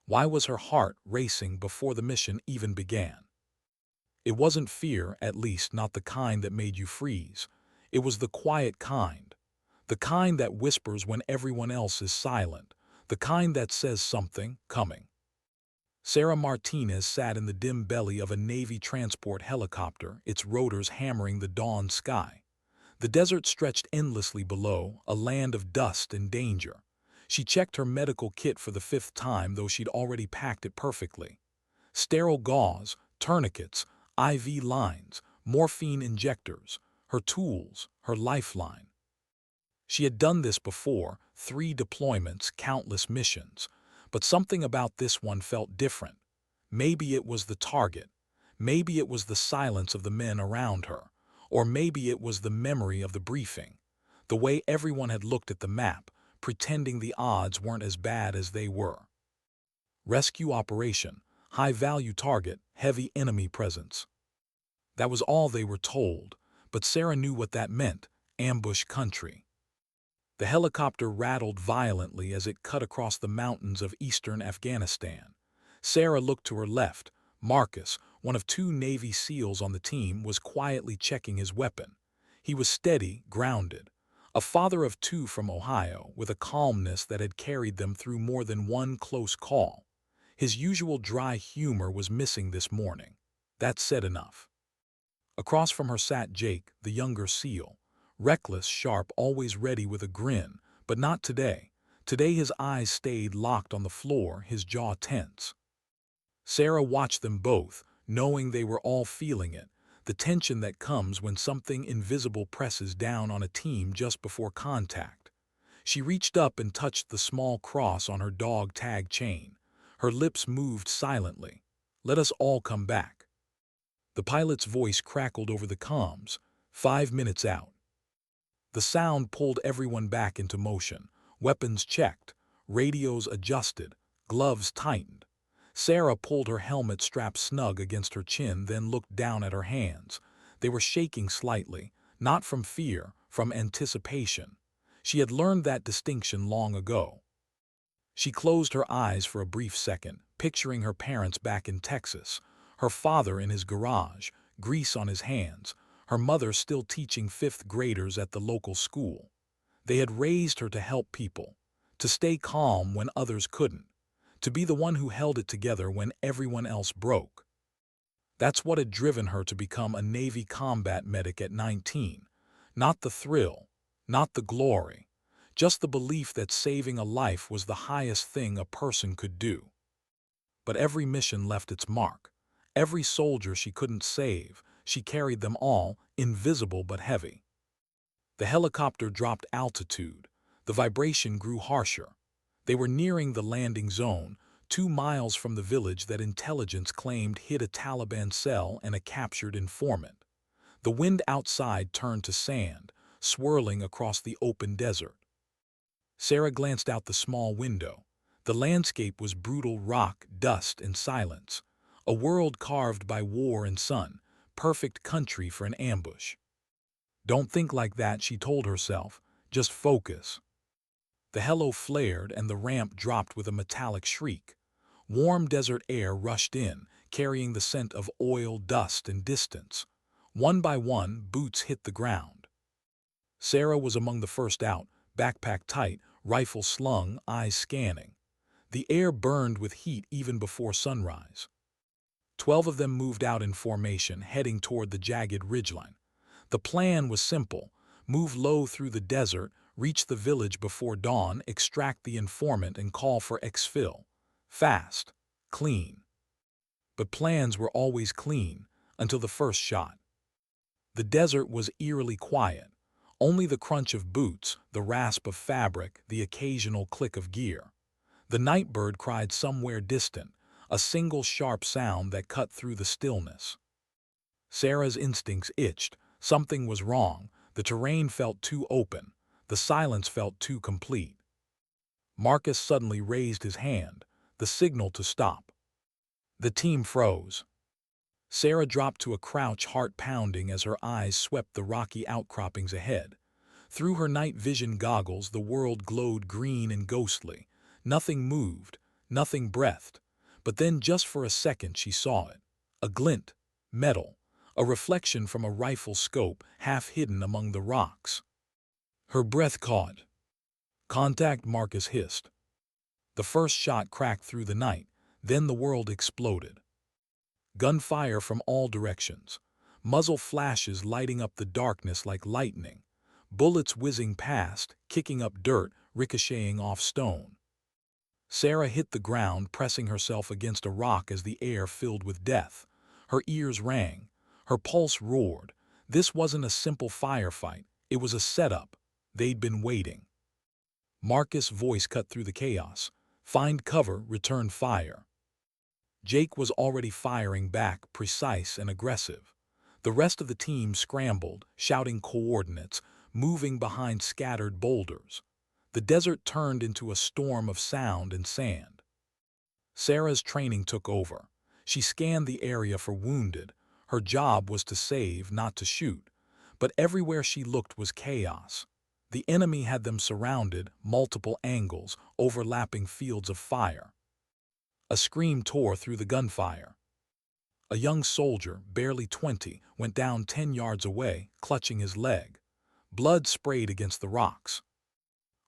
Why was her heart racing before the mission even began? It wasn't fear, at least not the kind that made you freeze. It was the quiet kind. The kind that whispers when everyone else is silent. The kind that says something coming. Sarah Martinez sat in the dim belly of a Navy transport helicopter, its rotors hammering the dawn sky. The desert stretched endlessly below, a land of dust and danger. She checked her medical kit for the fifth time, though she'd already packed it perfectly. Sterile gauze, tourniquets, IV lines, morphine injectors, her tools, her lifeline. She had done this before, 3 deployments, countless missions. But something about this one felt different. Maybe it was the target. Maybe it was the silence of the men around her. Or maybe it was the memory of the briefing. The way everyone had looked at the map, pretending the odds weren't as bad as they were. Rescue operation, high-value target, heavy enemy presence. That was all they were told, but Sarah knew what that meant: ambush country. The helicopter rattled violently as it cut across the mountains of eastern Afghanistan. Sarah looked to her left. Marcus, one of 2 Navy SEALs on the team, was quietly checking his weapon. He was steady, grounded. A father of 2 from Ohio, with a calmness that had carried them through more than one close call. His usual dry humor was missing this morning. That said enough. Across from her sat Jake, the younger SEAL. Reckless, sharp, always ready with a grin, but not today. Today his eyes stayed locked on the floor, his jaw tense. Sarah watched them both, knowing they were all feeling it, the tension that comes when something invisible presses down on a team just before contact. She reached up and touched the small cross on her dog tag chain. Her lips moved silently. "Let us all come back." The pilot's voice crackled over the comms. 5 minutes out. The sound pulled everyone back into motion. Weapons checked, radios adjusted, gloves tightened. Sarah pulled her helmet strap snug against her chin, then looked down at her hands. They were shaking slightly, not from fear, from anticipation. She had learned that distinction long ago. She closed her eyes for a brief second, picturing her parents back in Texas, her father in his garage, grease on his hands, her mother still teaching 5th graders at the local school. They had raised her to help people, to stay calm when others couldn't, to be the one who held it together when everyone else broke. That's what had driven her to become a Navy combat medic at 19. Not the thrill, not the glory, just the belief that saving a life was the highest thing a person could do. But every mission left its mark. Every soldier she couldn't save, she carried them all, invisible but heavy. The helicopter dropped altitude. The vibration grew harsher. They were nearing the landing zone, 2 miles from the village that intelligence claimed hid a Taliban cell and a captured informant. The wind outside turned to sand, swirling across the open desert. Sarah glanced out the small window. The landscape was brutal rock, dust, and silence. A world carved by war and sun. Perfect country for an ambush. Don't think like that, she told herself. Just focus. The helo flared and the ramp dropped with a metallic shriek. Warm desert air rushed in, carrying the scent of oil, dust, and distance. One by one, boots hit the ground. Sarah was among the first out, backpack tight, rifle slung, eyes scanning. The air burned with heat even before sunrise. 12 of them moved out in formation, heading toward the jagged ridgeline. The plan was simple: move low through the desert, reach the village before dawn, extract the informant, and call for exfil. Fast, clean. But plans were always clean, until the first shot. The desert was eerily quiet. Only the crunch of boots, the rasp of fabric, the occasional click of gear. The nightbird cried somewhere distant, a single sharp sound that cut through the stillness. Sarah's instincts itched. Something was wrong. The terrain felt too open. The silence felt too complete. Marcus suddenly raised his hand, the signal to stop. The team froze. Sarah dropped to a crouch, heart pounding as her eyes swept the rocky outcroppings ahead. Through her night vision goggles, the world glowed green and ghostly. Nothing moved, nothing breathed. But then just for a second she saw it. A glint, metal, a reflection from a rifle scope half hidden among the rocks. Her breath caught. Contact, Marcus hissed. The first shot cracked through the night, then the world exploded. Gunfire from all directions, muzzle flashes lighting up the darkness like lightning, bullets whizzing past, kicking up dirt, ricocheting off stone. Sarah hit the ground, pressing herself against a rock as the air filled with death. Her ears rang. Her pulse roared. This wasn't a simple firefight. It was a setup. They'd been waiting. Marcus' voice cut through the chaos. Find cover, return fire. Jake was already firing back, precise and aggressive. The rest of the team scrambled, shouting coordinates, moving behind scattered boulders. The desert turned into a storm of sound and sand. Sarah's training took over. She scanned the area for wounded. Her job was to save, not to shoot. But everywhere she looked was chaos. The enemy had them surrounded, multiple angles, overlapping fields of fire. A scream tore through the gunfire. A young soldier, barely 20, went down 10 yards away, clutching his leg. Blood sprayed against the rocks.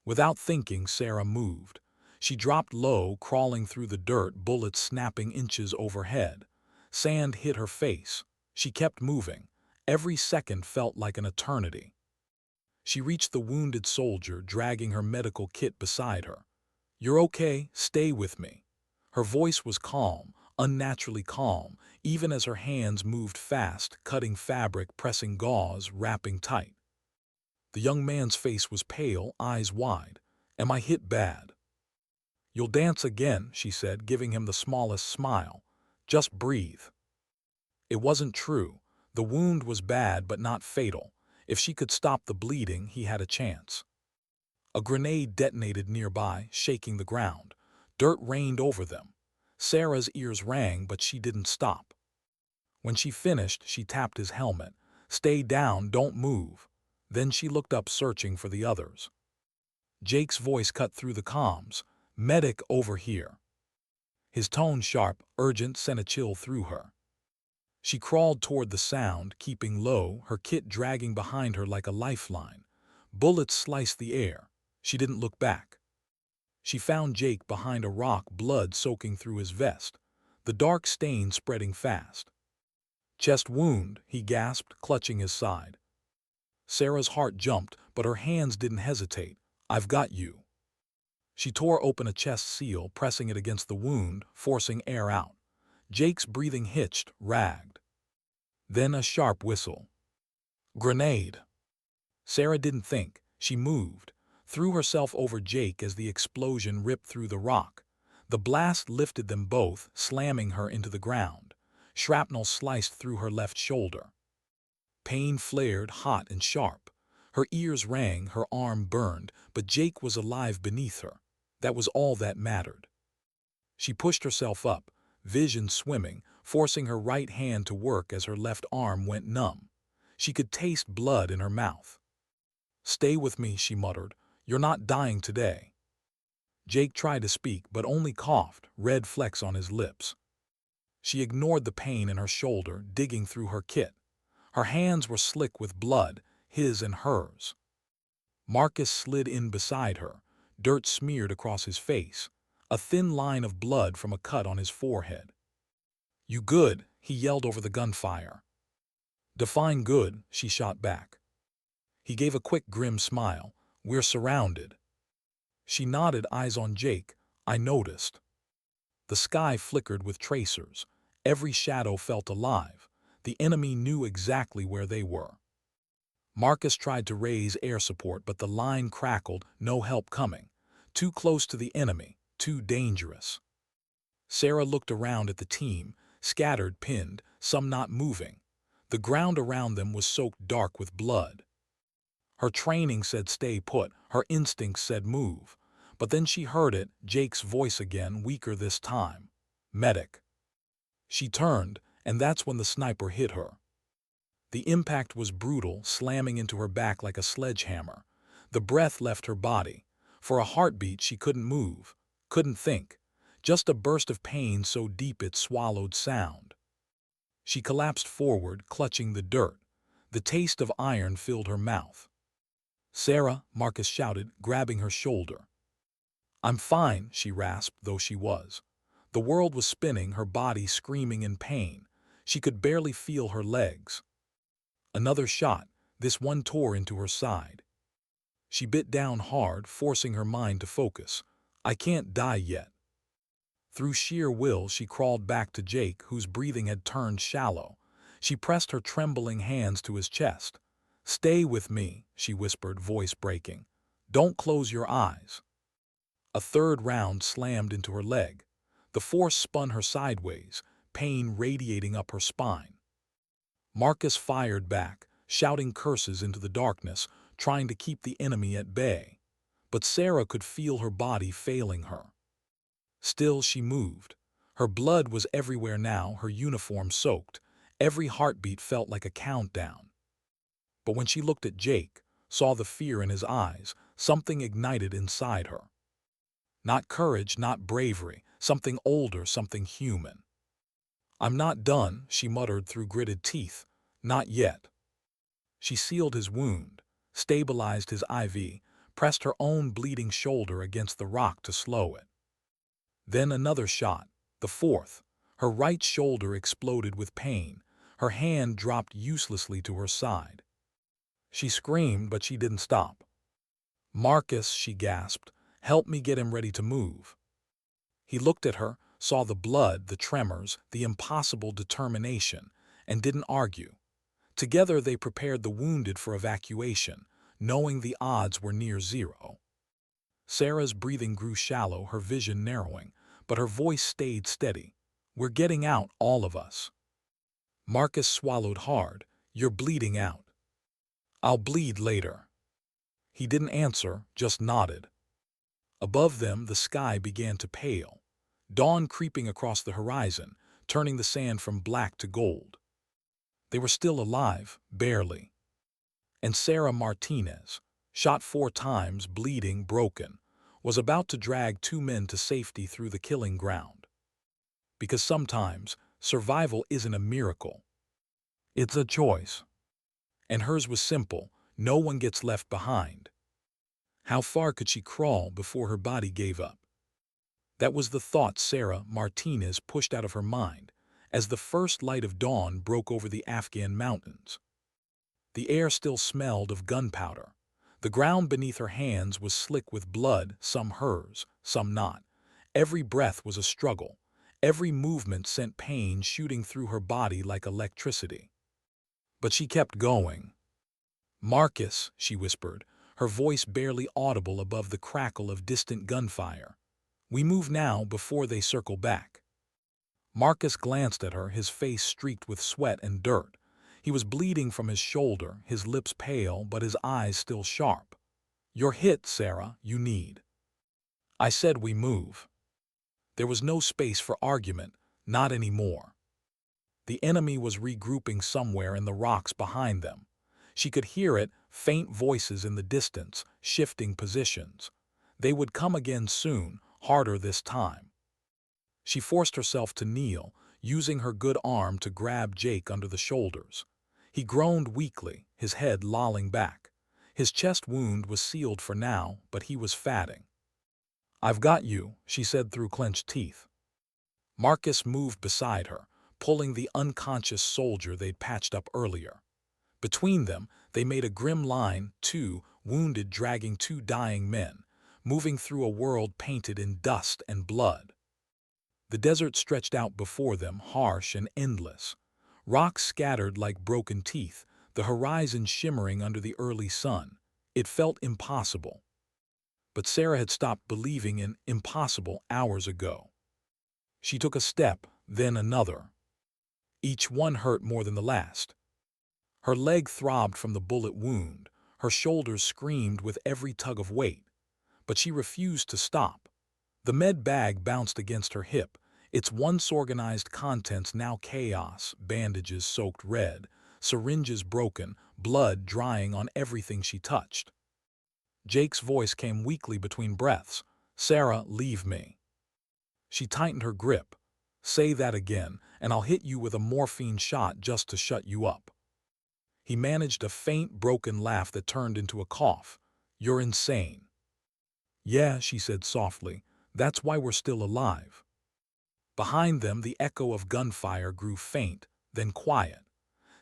Without thinking, Sarah moved. She dropped low, crawling through the dirt, bullets snapping inches overhead. Sand hit her face. She kept moving. Every second felt like an eternity. She reached the wounded soldier, dragging her medical kit beside her. "You're okay, stay with me." Her voice was calm, unnaturally calm, even as her hands moved fast, cutting fabric, pressing gauze, wrapping tight. The young man's face was pale, eyes wide. "Am I hit bad?" "You'll dance again," she said, giving him the smallest smile. "Just breathe." It wasn't true. The wound was bad but not fatal. If she could stop the bleeding, he had a chance. A grenade detonated nearby, shaking the ground. Dirt rained over them. Sarah's ears rang, but she didn't stop. When she finished, she tapped his helmet. "Stay down, don't move." Then she looked up, searching for the others. Jake's voice cut through the comms. "Medic over here." His tone, sharp, urgent, sent a chill through her. She crawled toward the sound, keeping low, her kit dragging behind her like a lifeline. Bullets sliced the air. She didn't look back. She found Jake behind a rock, blood soaking through his vest, the dark stain spreading fast. "Chest wound," he gasped, clutching his side. Sarah's heart jumped, but her hands didn't hesitate. "I've got you." She tore open a chest seal, pressing it against the wound, forcing air out. Jake's breathing hitched, ragged. Then a sharp whistle. "Grenade." Sarah didn't think. She moved, threw herself over Jake as the explosion ripped through the rock. The blast lifted them both, slamming her into the ground. Shrapnel sliced through her left shoulder. Pain flared, hot and sharp. Her ears rang, her arm burned, but Jake was alive beneath her. That was all that mattered. She pushed herself up, vision swimming, forcing her right hand to work as her left arm went numb. She could taste blood in her mouth. "Stay with me," she muttered. "You're not dying today." Jake tried to speak, but only coughed, red flecks on his lips. She ignored the pain in her shoulder, digging through her kit. Her hands were slick with blood, his and hers. Marcus slid in beside her, dirt smeared across his face, a thin line of blood from a cut on his forehead. "You good?" he yelled over the gunfire. "Define good," she shot back. He gave a quick, grim smile. "We're surrounded." She nodded, eyes on Jake. "I noticed." The sky flickered with tracers. Every shadow felt alive. The enemy knew exactly where they were. Marcus tried to raise air support, but the line crackled, no help coming. Too close to the enemy, too dangerous. Sarah looked around at the team, scattered, pinned, some not moving. The ground around them was soaked dark with blood. Her training said stay put, her instincts said move. But then she heard it, Jake's voice again, weaker this time. "Medic." She turned, and that's when the sniper hit her. The impact was brutal, slamming into her back like a sledgehammer. The breath left her body. For a heartbeat she couldn't move, couldn't think. just a burst of pain so deep it swallowed sound. She collapsed forward, clutching the dirt. The taste of iron filled her mouth. "Sarah," Marcus shouted, grabbing her shoulder. "I'm fine," she rasped, though she was. The world was spinning, her body screaming in pain. She could barely feel her legs. Another shot, this one tore into her side. She bit down hard, forcing her mind to focus. "I can't die yet." Through sheer will, she crawled back to Jake, whose breathing had turned shallow. She pressed her trembling hands to his chest. "Stay with me," she whispered, voice breaking. "Don't close your eyes." A third round slammed into her leg. The force spun her sideways, pain radiating up her spine. Marcus fired back, shouting curses into the darkness, trying to keep the enemy at bay. But Sarah could feel her body failing her. Still she moved. Her blood was everywhere now, her uniform soaked. Every heartbeat felt like a countdown. But when she looked at Jake, saw the fear in his eyes, something ignited inside her. Not courage, not bravery, something older, something human. "I'm not done," she muttered through gritted teeth. "Not yet." She sealed his wound, stabilized his IV, pressed her own bleeding shoulder against the rock to slow it. Then another shot, the fourth. Her right shoulder exploded with pain. Her hand dropped uselessly to her side. She screamed, but she didn't stop. "Marcus," she gasped, "help me get him ready to move." He looked at her, saw the blood, the tremors, the impossible determination, and didn't argue. Together they prepared the wounded for evacuation, knowing the odds were near zero. Sarah's breathing grew shallow, her vision narrowing, but her voice stayed steady. "We're getting out, all of us." Marcus swallowed hard. "You're bleeding out." "I'll bleed later." He didn't answer, just nodded. Above them, the sky began to pale. Dawn creeping across the horizon, turning the sand from black to gold. They were still alive, barely. And Sarah Martinez, shot 4 times, bleeding, broken, was about to drag 2 men to safety through the killing ground. Because sometimes, survival isn't a miracle. It's a choice. And hers was simple: no one gets left behind. How far could she crawl before her body gave up? That was the thought Sarah Martinez pushed out of her mind as the first light of dawn broke over the Afghan mountains. The air still smelled of gunpowder. The ground beneath her hands was slick with blood, some hers, some not. Every breath was a struggle. Every movement sent pain shooting through her body like electricity. But she kept going. "Marcus," she whispered, her voice barely audible above the crackle of distant gunfire. "We move now before they circle back." Marcus glanced at her, his face streaked with sweat and dirt. He was bleeding from his shoulder, his lips pale, but his eyes still sharp. "You're hit, Sarah. You need." "I said we move." There was no space for argument, not anymore. The enemy was regrouping somewhere in the rocks behind them. She could hear it, faint voices in the distance, shifting positions. They would come again soon, harder this time. She forced herself to kneel, using her good arm to grab Jake under the shoulders. He groaned weakly, his head lolling back. His chest wound was sealed for now, but he was fatting. "I've got you," she said through clenched teeth. Marcus moved beside her, pulling the unconscious soldier they'd patched up earlier. Between them, they made a grim line, 2 wounded dragging 2 dying men, moving through a world painted in dust and blood. The desert stretched out before them, harsh and endless. Rocks scattered like broken teeth, the horizon shimmering under the early sun. It felt impossible. But Sarah had stopped believing in impossible hours ago. She took a step, then another. Each one hurt more than the last. Her leg throbbed from the bullet wound, her shoulders screamed with every tug of weight. But she refused to stop. The med bag bounced against her hip, its once organized contents now chaos, bandages soaked red, syringes broken, blood drying on everything she touched. Jake's voice came weakly between breaths. "Sarah, leave me." She tightened her grip. "Say that again, and I'll hit you with a morphine shot just to shut you up." He managed a faint, broken laugh that turned into a cough. "You're insane." "Yeah," she said softly, "that's why we're still alive." Behind them, the echo of gunfire grew faint, then quiet.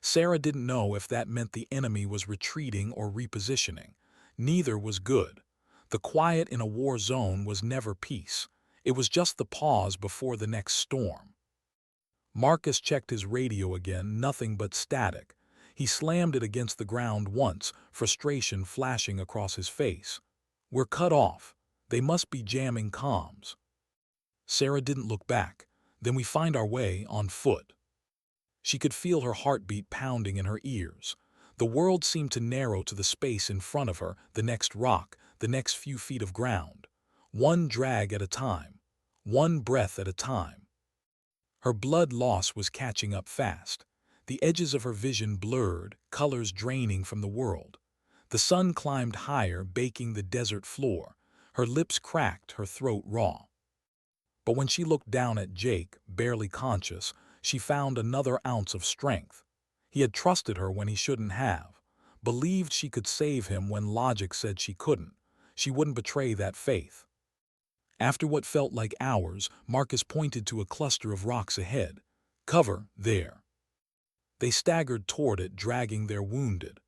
Sarah didn't know if that meant the enemy was retreating or repositioning. Neither was good. The quiet in a war zone was never peace. It was just the pause before the next storm. Marcus checked his radio again, nothing but static. He slammed it against the ground once, frustration flashing across his face. "We're cut off. They must be jamming comms." Sarah didn't look back. "Then we find our way on foot." She could feel her heartbeat pounding in her ears. The world seemed to narrow to the space in front of her, the next rock, the next few feet of ground. One drag at a time. One breath at a time. Her blood loss was catching up fast. The edges of her vision blurred, colors draining from the world. The sun climbed higher, baking the desert floor. Her lips cracked, her throat raw. But when she looked down at Jake, barely conscious, she found another ounce of strength. He had trusted her when he shouldn't have, believed she could save him when logic said she couldn't. She wouldn't betray that faith. After what felt like hours, Marcus pointed to a cluster of rocks ahead. "Cover, there." They staggered toward it, dragging their wounded.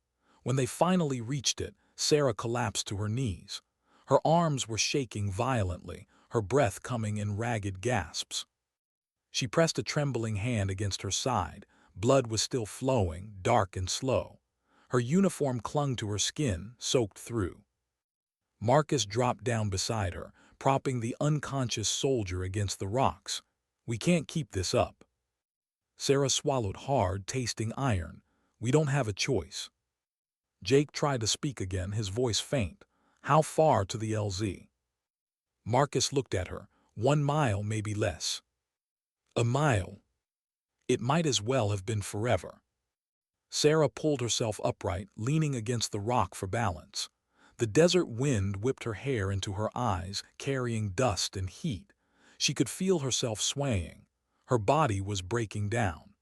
When they finally reached it, Sarah collapsed to her knees. Her arms were shaking violently, her breath coming in ragged gasps. She pressed a trembling hand against her side. Blood was still flowing, dark and slow. Her uniform clung to her skin, soaked through. Marcus dropped down beside her, propping the unconscious soldier against the rocks. "We can't keep this up." Sarah swallowed hard, tasting iron. "We don't have a choice." Jake tried to speak again, his voice faint. "How far to the LZ?" Marcus looked at her. 1 mile, maybe less." "A mile?" It might as well have been forever. Sarah pulled herself upright, leaning against the rock for balance. The desert wind whipped her hair into her eyes, carrying dust and heat. She could feel herself swaying. Her body was breaking down.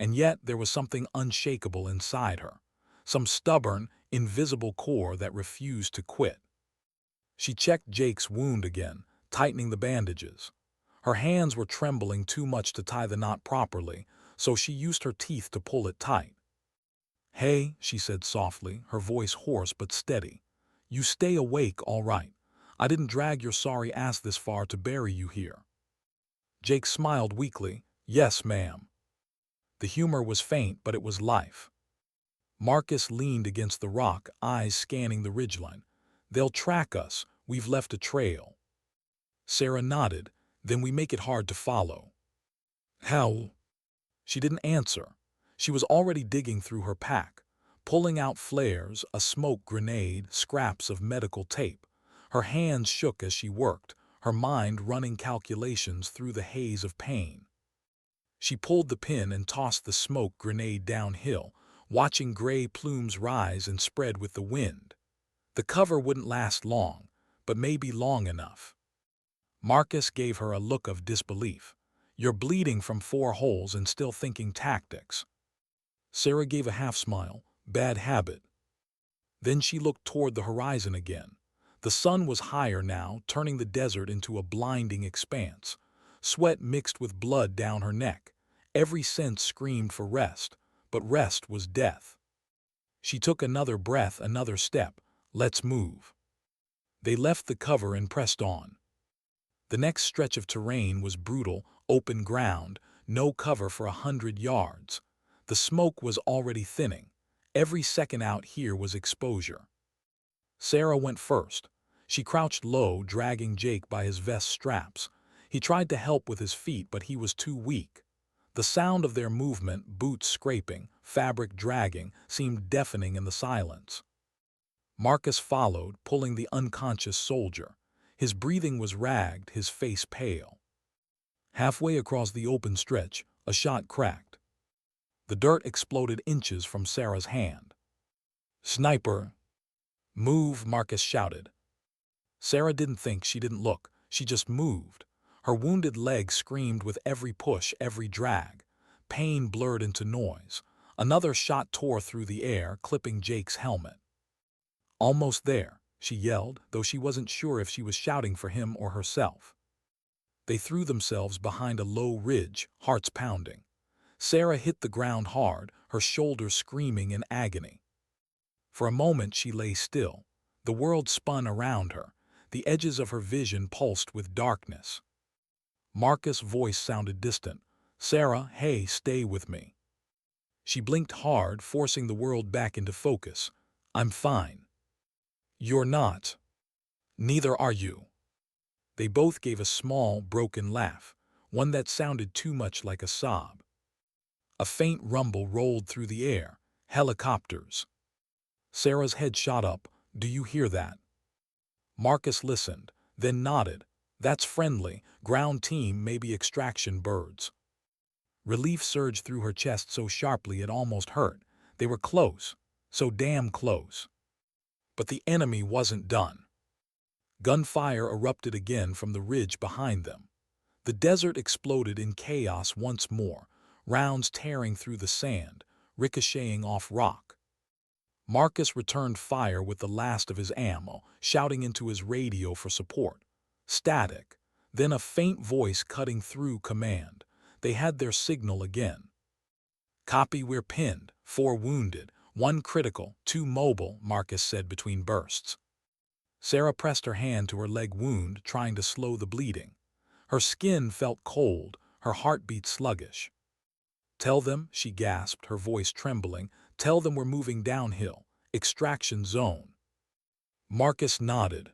And yet there was something unshakable inside her, some stubborn, invisible core that refused to quit. She checked Jake's wound again, tightening the bandages. Her hands were trembling too much to tie the knot properly, so she used her teeth to pull it tight. "Hey," she said softly, her voice hoarse but steady. "You stay awake, all right. I didn't drag your sorry ass this far to bury you here." Jake smiled weakly. "Yes, ma'am." The humor was faint, but it was life. Marcus leaned against the rock, eyes scanning the ridgeline. "They'll track us. We've left a trail." Sarah nodded. "Then we make it hard to follow." "How?" She didn't answer. She was already digging through her pack, pulling out flares, a smoke grenade, scraps of medical tape. Her hands shook as she worked, her mind running calculations through the haze of pain. She pulled the pin and tossed the smoke grenade downhill, watching gray plumes rise and spread with the wind. The cover wouldn't last long, but maybe long enough. Marcus gave her a look of disbelief. "You're bleeding from 4 holes and still thinking tactics." Sarah gave a half smile. "Bad habit." Then she looked toward the horizon again. The sun was higher now, turning the desert into a blinding expanse. Sweat mixed with blood down her neck. Every sense screamed for rest, but rest was death. She took another breath, another step. "Let's move." They left the cover and pressed on. The next stretch of terrain was brutal, open ground, no cover for 100 yards. The smoke was already thinning. Every second out here was exposure. Sarah went first. She crouched low, dragging Jake by his vest straps. He tried to help with his feet, but he was too weak. The sound of their movement, boots scraping, fabric dragging, seemed deafening in the silence. Marcus followed, pulling the unconscious soldier. His breathing was ragged, his face pale. Halfway across the open stretch, a shot cracked. The dirt exploded inches from Sarah's hand. "Sniper!" "Move," Marcus shouted. Sarah didn't think, she didn't look. She just moved. Her wounded leg screamed with every push, every drag. Pain blurred into noise. Another shot tore through the air, clipping Jake's helmet. "Almost there," she yelled, though she wasn't sure if she was shouting for him or herself. They threw themselves behind a low ridge, hearts pounding. Sarah hit the ground hard, her shoulders screaming in agony. For a moment she lay still. The world spun around her. The edges of her vision pulsed with darkness. Marcus' voice sounded distant. "Sarah, hey, stay with me." She blinked hard, forcing the world back into focus. "I'm fine." "You're not. Neither are you." They both gave a small, broken laugh, one that sounded too much like a sob. A faint rumble rolled through the air. Helicopters. Sarah's head shot up. "Do you hear that?" Marcus listened, then nodded. "That's friendly. Ground team, maybe extraction birds." Relief surged through her chest so sharply it almost hurt. They were close. So damn close. But the enemy wasn't done. Gunfire erupted again from the ridge behind them. The desert exploded in chaos once more, rounds tearing through the sand, ricocheting off rock. Marcus returned fire with the last of his ammo, shouting into his radio for support. Static. Then a faint voice cutting through command. They had their signal again. "Copy, we're pinned. 4 wounded. 1 critical, 2 mobile," Marcus said between bursts. Sarah pressed her hand to her leg wound, trying to slow the bleeding. Her skin felt cold, her heartbeat sluggish. "Tell them," she gasped, her voice trembling, "tell them we're moving downhill. Extraction zone." Marcus nodded.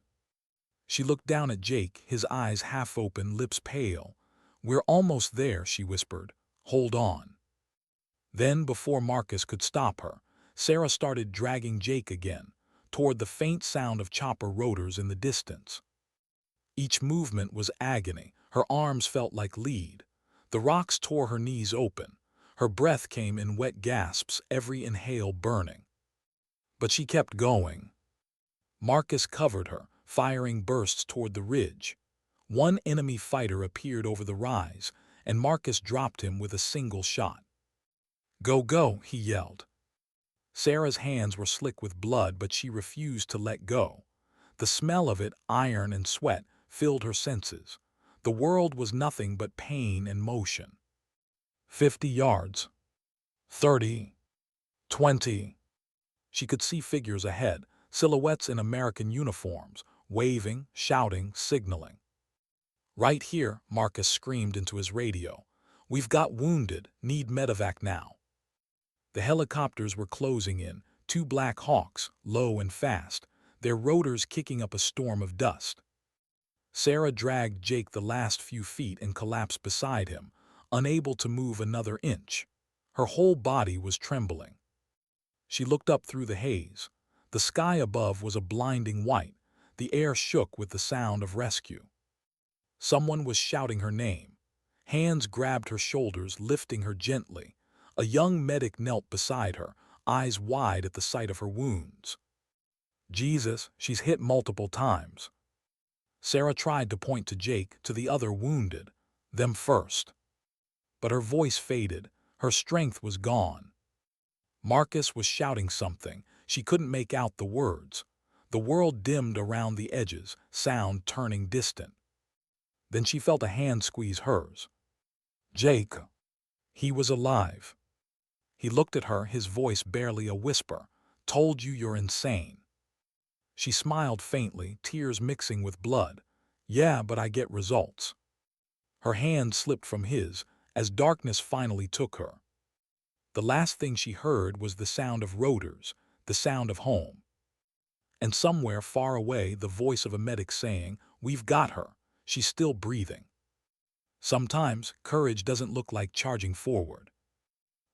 She looked down at Jake, his eyes half open, lips pale. "We're almost there," she whispered. "Hold on." Then, before Marcus could stop her, Sarah started dragging Jake again, toward the faint sound of chopper rotors in the distance. Each movement was agony. Her arms felt like lead. The rocks tore her knees open. Her breath came in wet gasps, every inhale burning. But she kept going. Marcus covered her, firing bursts toward the ridge. One enemy fighter appeared over the rise, and Marcus dropped him with a single shot. "Go, go," he yelled. Sarah's hands were slick with blood, but she refused to let go. The smell of it, iron and sweat, filled her senses. The world was nothing but pain and motion. 50 yards. 30. 20. She could see figures ahead, silhouettes in American uniforms, waving, shouting, signaling. "Right here," Marcus screamed into his radio. "We've got wounded, need medevac now." The helicopters were closing in, 2 Black Hawks, low and fast, their rotors kicking up a storm of dust. Sarah dragged Jake the last few feet and collapsed beside him, unable to move another inch. Her whole body was trembling. She looked up through the haze. The sky above was a blinding white. The air shook with the sound of rescue. Someone was shouting her name. Hands grabbed her shoulders, lifting her gently. A young medic knelt beside her, eyes wide at the sight of her wounds. "Jesus, she's hit multiple times." Sarah tried to point to Jake, to the other wounded. "Them first." But her voice faded. Her strength was gone. Marcus was shouting something. She couldn't make out the words. The world dimmed around the edges, sound turning distant. Then she felt a hand squeeze hers. "Jake." He was alive. He looked at her, his voice barely a whisper. "Told you you're insane." She smiled faintly, tears mixing with blood. "Yeah, but I get results." Her hand slipped from his, as darkness finally took her. The last thing she heard was the sound of rotors, the sound of home. And somewhere far away, the voice of a medic saying, "We've got her. She's still breathing." Sometimes, courage doesn't look like charging forward.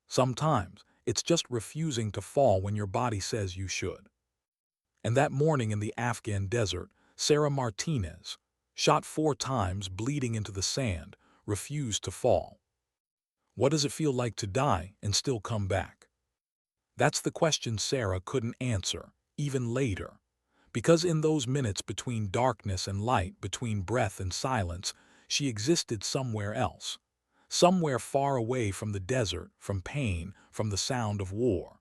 Sometimes, it's just refusing to fall when your body says you should. And that morning in the Afghan desert, Sarah Martinez, shot 4 times, bleeding into the sand, refused to fall. What does it feel like to die and still come back? That's the question Sarah couldn't answer, even later. Because in those minutes between darkness and light, between breath and silence, She existed somewhere else. Somewhere far away from the desert, from pain, from the sound of war.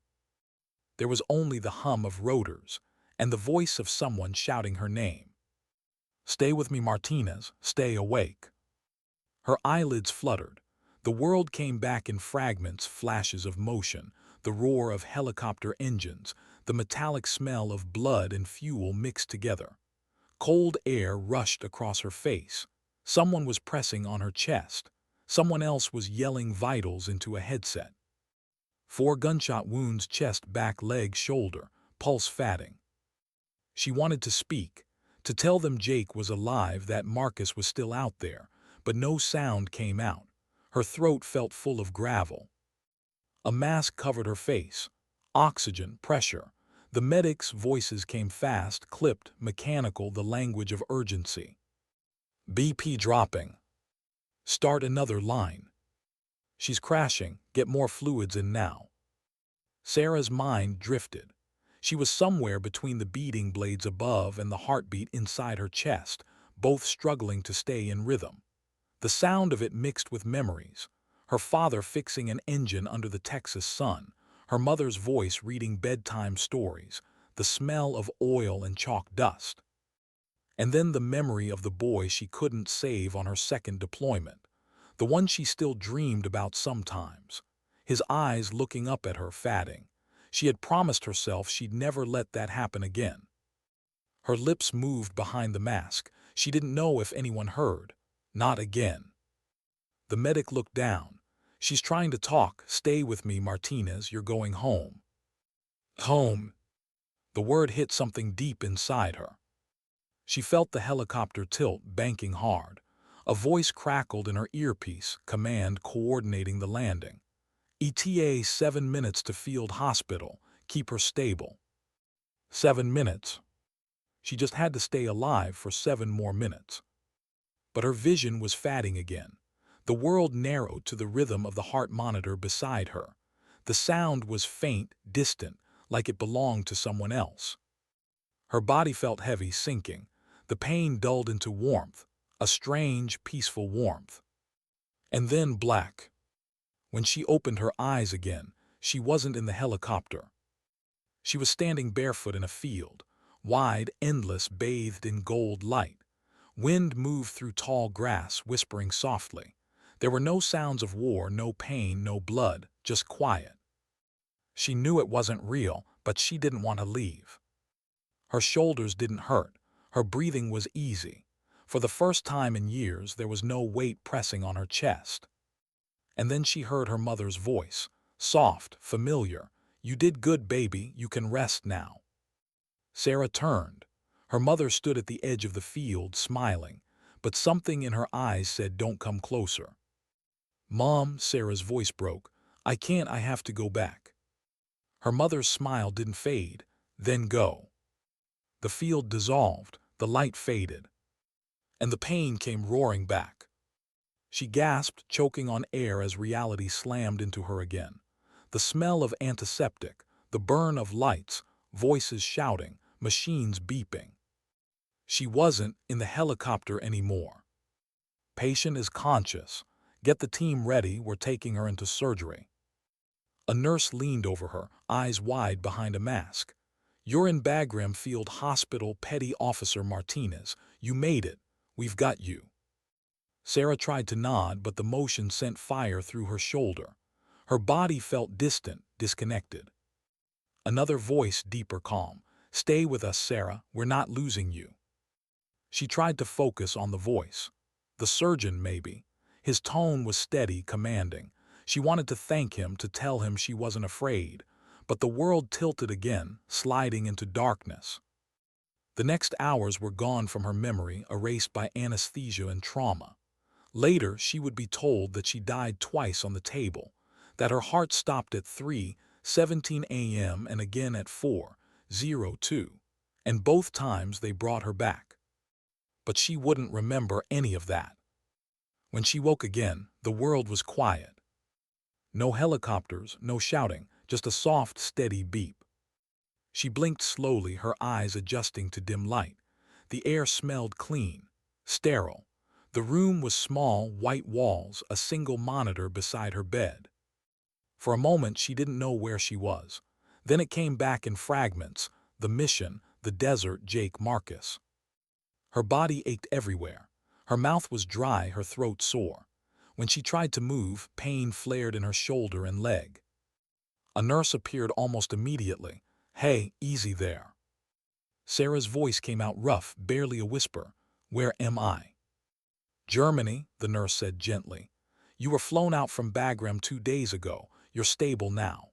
There was only the hum of rotors and the voice of someone shouting her name. "Stay with me, Martinez. Stay awake." Her eyelids fluttered. The world came back in fragments, flashes of motion, the roar of helicopter engines, the metallic smell of blood and fuel mixed together. Cold air rushed across her face. Someone was pressing on her chest. Someone else was yelling vitals into a headset. 4 gunshot wounds, chest, back, leg, shoulder, pulse fatting. She wanted to speak, to tell them Jake was alive, that Marcus was still out there, but no sound came out. Her throat felt full of gravel. A mask covered her face. Oxygen, pressure. The medics' voices came fast, clipped, mechanical, the language of urgency. "BP dropping. Start another line. She's crashing. Get more fluids in now." Sarah's mind drifted. She was somewhere between the beating blades above and the heartbeat inside her chest, both struggling to stay in rhythm. The sound of it mixed with memories. Her father fixing an engine under the Texas sun, her mother's voice reading bedtime stories, the smell of oil and chalk dust. And then the memory of the boy she couldn't save on her second deployment, the one she still dreamed about sometimes. His eyes looking up at her, fatting. She had promised herself she'd never let that happen again. Her lips moved behind the mask. She didn't know if anyone heard. Not again. The medic looked down. "She's trying to talk. Stay with me, Martinez. You're going home." Home. The word hit something deep inside her. She felt the helicopter tilt, banking hard. A voice crackled in her earpiece, command coordinating the landing. "ETA 7 minutes to field hospital. Keep her stable." 7 minutes. She just had to stay alive for 7 more minutes. But her vision was fading again. The world narrowed to the rhythm of the heart monitor beside her. The sound was faint, distant, like it belonged to someone else. Her body felt heavy, sinking. The pain dulled into warmth, a strange, peaceful warmth. And then black. When she opened her eyes again, she wasn't in the helicopter. She was standing barefoot in a field, wide, endless, bathed in gold light. Wind moved through tall grass, whispering softly. There were no sounds of war, no pain, no blood, just quiet. She knew it wasn't real, but she didn't want to leave. Her shoulders didn't hurt. Her breathing was easy. For the first time in years, there was no weight pressing on her chest. And then she heard her mother's voice, soft, familiar. "You did good, baby. You can rest now." Sarah turned. Her mother stood at the edge of the field, smiling, but something in her eyes said, "Don't come closer." "Mom," Sarah's voice broke, "I can't. I have to go back." Her mother's smile didn't fade. "Then go." The field dissolved, the light faded, and the pain came roaring back. She gasped, choking on air as reality slammed into her again. The smell of antiseptic, the burn of lights, voices shouting, machines beeping. She wasn't in the helicopter anymore. "Patient is conscious. Get the team ready. We're taking her into surgery." A nurse leaned over her, eyes wide behind a mask. "You're in Bagram Field Hospital, Petty Officer Martinez. You made it. We've got you." Sarah tried to nod, but the motion sent fire through her shoulder. Her body felt distant, disconnected. Another voice, deeper calm. "Stay with us, Sarah. We're not losing you." She tried to focus on the voice. The surgeon, maybe. His tone was steady, commanding. She wanted to thank him, to tell him she wasn't afraid. But the world tilted again, sliding into darkness. The next hours were gone from her memory, erased by anesthesia and trauma. Later, she would be told that she died twice on the table, that her heart stopped at 3:17 a.m. and again at 4:02, and both times they brought her back. But she wouldn't remember any of that. When she woke again, the world was quiet. No helicopters, no shouting, just a soft, steady beep. She blinked slowly, her eyes adjusting to dim light. The air smelled clean, sterile. The room was small, white walls, a single monitor beside her bed. For a moment she didn't know where she was. Then it came back in fragments: the mission, the desert, Jake, Marcus. Her body ached everywhere. Her mouth was dry, her throat sore. When she tried to move, pain flared in her shoulder and leg. A nurse appeared almost immediately. "Hey, easy there." Sarah's voice came out rough, barely a whisper. "Where am I?" "Germany," the nurse said gently. "You were flown out from Bagram 2 days ago. You're stable now."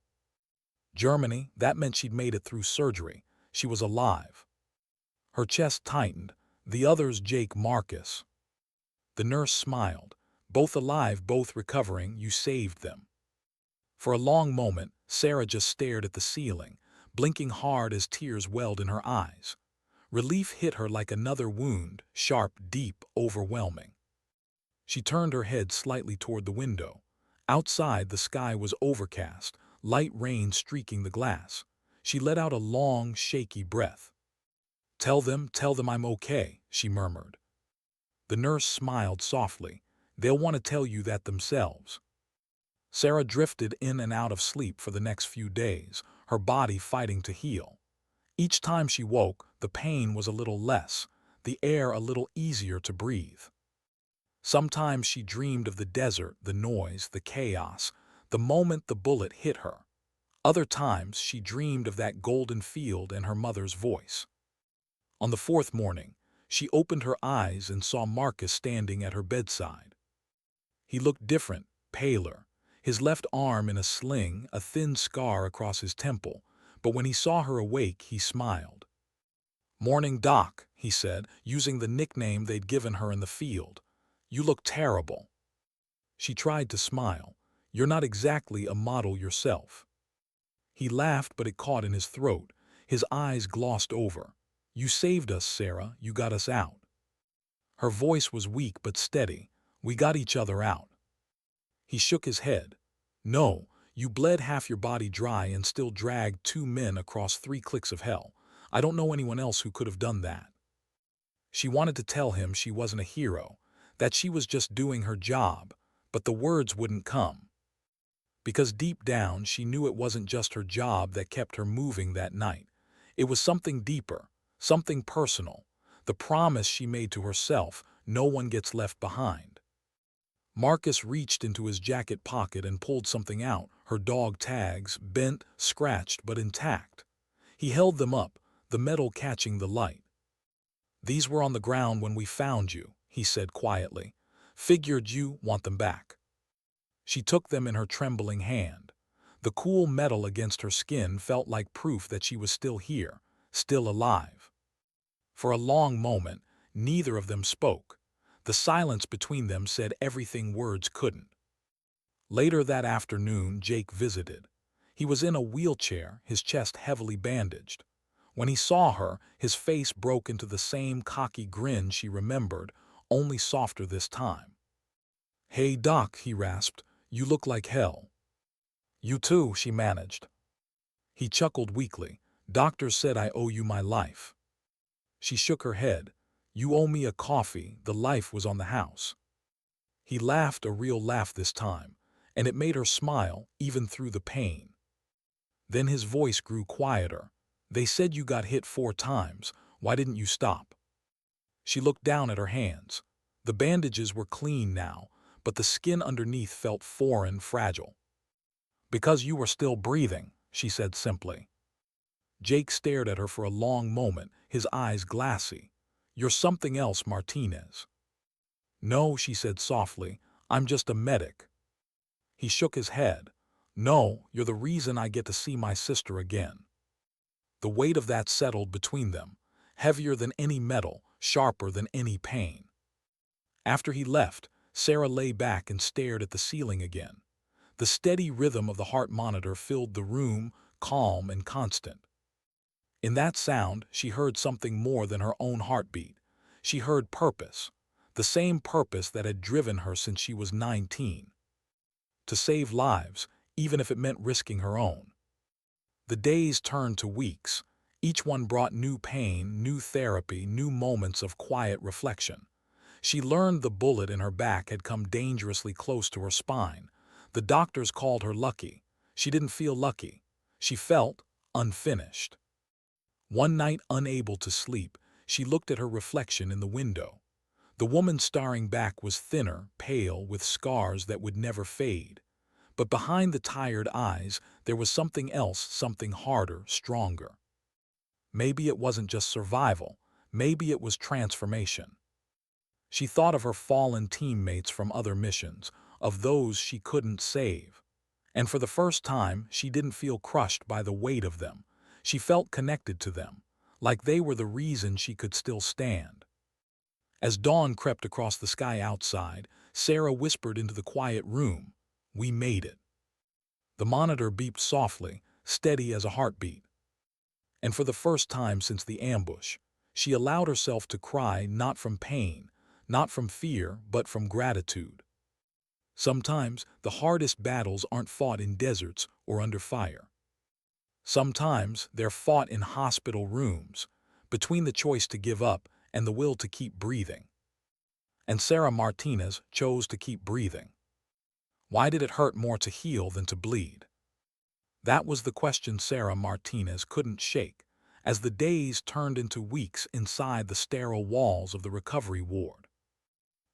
Germany, that meant she'd made it through surgery. She was alive. Her chest tightened. "The others, Jake, Marcus." The nurse smiled. "Both alive, both recovering. You saved them." For a long moment, Sarah just stared at the ceiling, blinking hard as tears welled in her eyes. Relief hit her like another wound, sharp, deep, overwhelming. She turned her head slightly toward the window. Outside, the sky was overcast, light rain streaking the glass. She let out a long, shaky breath. Tell them I'm okay," she murmured. The nurse smiled softly. "They'll want to tell you that themselves." Sarah drifted in and out of sleep for the next few days, her body fighting to heal. Each time she woke, the pain was a little less, the air a little easier to breathe. Sometimes she dreamed of the desert, the noise, the chaos, the moment the bullet hit her. Other times she dreamed of that golden field and her mother's voice. On the fourth morning, she opened her eyes and saw Marcus standing at her bedside. He looked different, paler, his left arm in a sling, a thin scar across his temple, but when he saw her awake, he smiled. "Morning, Doc," he said, using the nickname they'd given her in the field. "You look terrible." She tried to smile. "You're not exactly a model yourself." He laughed, but it caught in his throat. His eyes glossed over. "You saved us, Sarah. You got us out." Her voice was weak but steady. "We got each other out." He shook his head. "No, you bled half your body dry and still dragged 2 men across 3 clicks of hell. I don't know anyone else who could have done that." She wanted to tell him she wasn't a hero, that she was just doing her job, but the words wouldn't come. Because deep down she knew it wasn't just her job that kept her moving that night. It was something deeper, something personal, the promise she made to herself: no one gets left behind. Marcus reached into his jacket pocket and pulled something out, her dog tags, bent, scratched but intact. He held them up, the metal catching the light. "These were on the ground when we found you," he said quietly. "Figured you want them back." She took them in her trembling hand. The cool metal against her skin felt like proof that she was still here, still alive. For a long moment, neither of them spoke. The silence between them said everything words couldn't. Later that afternoon, Jake visited. He was in a wheelchair, his chest heavily bandaged. When he saw her, his face broke into the same cocky grin she remembered, only softer this time. "Hey, Doc," he rasped, "you look like hell." "You too," she managed. He chuckled weakly. "Doctor said I owe you my life." She shook her head. "You owe me a coffee, the life was on the house." He laughed, a real laugh this time, and it made her smile, even through the pain. Then his voice grew quieter. "They said you got hit 4 times. Why didn't you stop?" She looked down at her hands. The bandages were clean now, but the skin underneath felt foreign, fragile. "Because you were still breathing," she said simply. Jake stared at her for a long moment, his eyes glassy. "You're something else, Martinez." "No," she said softly, "I'm just a medic." He shook his head. "No, you're the reason I get to see my sister again." The weight of that settled between them, heavier than any metal, sharper than any pain. After he left, Sarah lay back and stared at the ceiling again. The steady rhythm of the heart monitor filled the room, calm and constant. In that sound, she heard something more than her own heartbeat. She heard purpose, the same purpose that had driven her since she was 19. To save lives, even if it meant risking her own. The days turned to weeks. Each one brought new pain, new therapy, new moments of quiet reflection. She learned the bullet in her back had come dangerously close to her spine. The doctors called her lucky. She didn't feel lucky. She felt unfinished. One night, unable to sleep, she looked at her reflection in the window. The woman staring back was thinner, pale, with scars that would never fade. But behind the tired eyes, there was something else, something harder, stronger. Maybe it wasn't just survival. Maybe it was transformation. She thought of her fallen teammates from other missions, of those she couldn't save. And for the first time, she didn't feel crushed by the weight of them. She felt connected to them, like they were the reason she could still stand. As dawn crept across the sky outside, Sarah whispered into the quiet room, "We made it." The monitor beeped softly, steady as a heartbeat. And for the first time since the ambush, she allowed herself to cry, not from pain, not from fear, but from gratitude. Sometimes the hardest battles aren't fought in deserts or under fire. Sometimes they're fought in hospital rooms, between the choice to give up and the will to keep breathing. And Sarah Martinez chose to keep breathing. Why did it hurt more to heal than to bleed? That was the question Sarah Martinez couldn't shake, as the days turned into weeks inside the sterile walls of the recovery ward.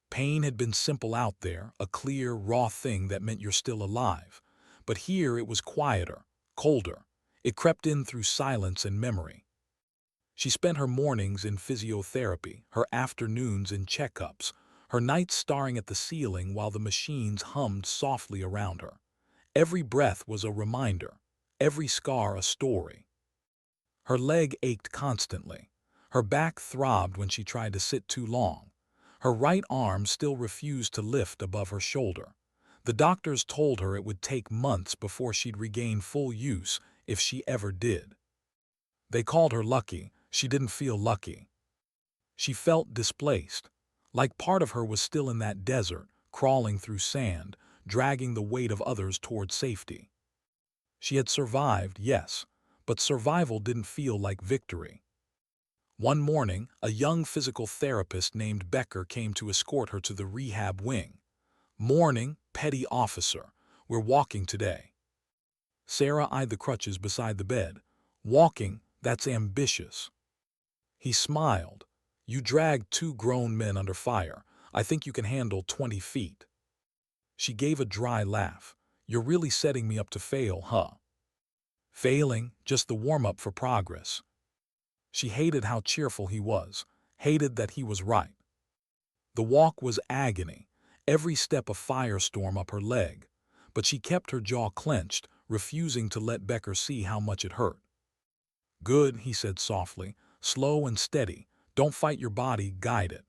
Pain had been simple out there, a clear, raw thing that meant you're still alive. But here it was quieter, colder. It crept in through silence and memory. She spent her mornings in physiotherapy, her afternoons in checkups, her nights staring at the ceiling while the machines hummed softly around her. Every breath was a reminder, every scar a story. Her leg ached constantly. Her back throbbed when she tried to sit too long. Her right arm still refused to lift above her shoulder. The doctors told her it would take months before she'd regain full use, if she ever did. They called her lucky. She didn't feel lucky. She felt displaced, like part of her was still in that desert, crawling through sand, dragging the weight of others toward safety. She had survived, yes, but survival didn't feel like victory. One morning, a young physical therapist named Becker came to escort her to the rehab wing. "Morning, petty officer. We're walking today." Sarah eyed the crutches beside the bed. "Walking, that's ambitious." He smiled. "You dragged 2 grown men under fire. I think you can handle 20 feet." She gave a dry laugh. "You're really setting me up to fail, huh?" "Failing, just the warm-up for progress." She hated how cheerful he was, hated that he was right. The walk was agony, every step a firestorm up her leg, but she kept her jaw clenched, refusing to let Becker see how much it hurt. "Good," he said softly, "slow and steady. Don't fight your body, guide it."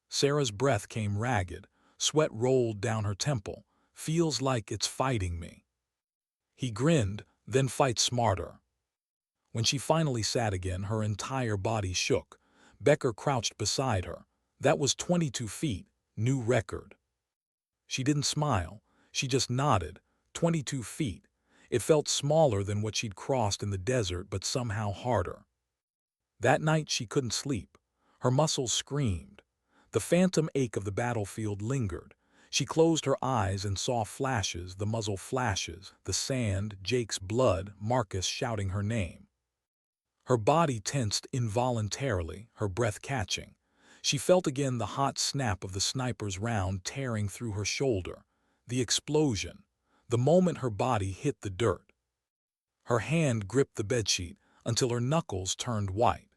Sarah's breath came ragged, sweat rolled down her temple. "Feels like it's fighting me." He grinned, "Then fight smarter." When she finally sat again, her entire body shook. Becker crouched beside her. That was 22 feet, new record. She didn't smile. She just nodded. 22 feet. It felt smaller than what she'd crossed in the desert, but somehow harder. That night she couldn't sleep. Her muscles screamed. The phantom ache of the battlefield lingered. She closed her eyes and saw flashes, the muzzle flashes, the sand, Jake's blood, Marcus shouting her name. Her body tensed involuntarily, her breath catching. She felt again the hot snap of the sniper's round tearing through her shoulder. The explosion. The moment her body hit the dirt. Her hand gripped the bedsheet until her knuckles turned white.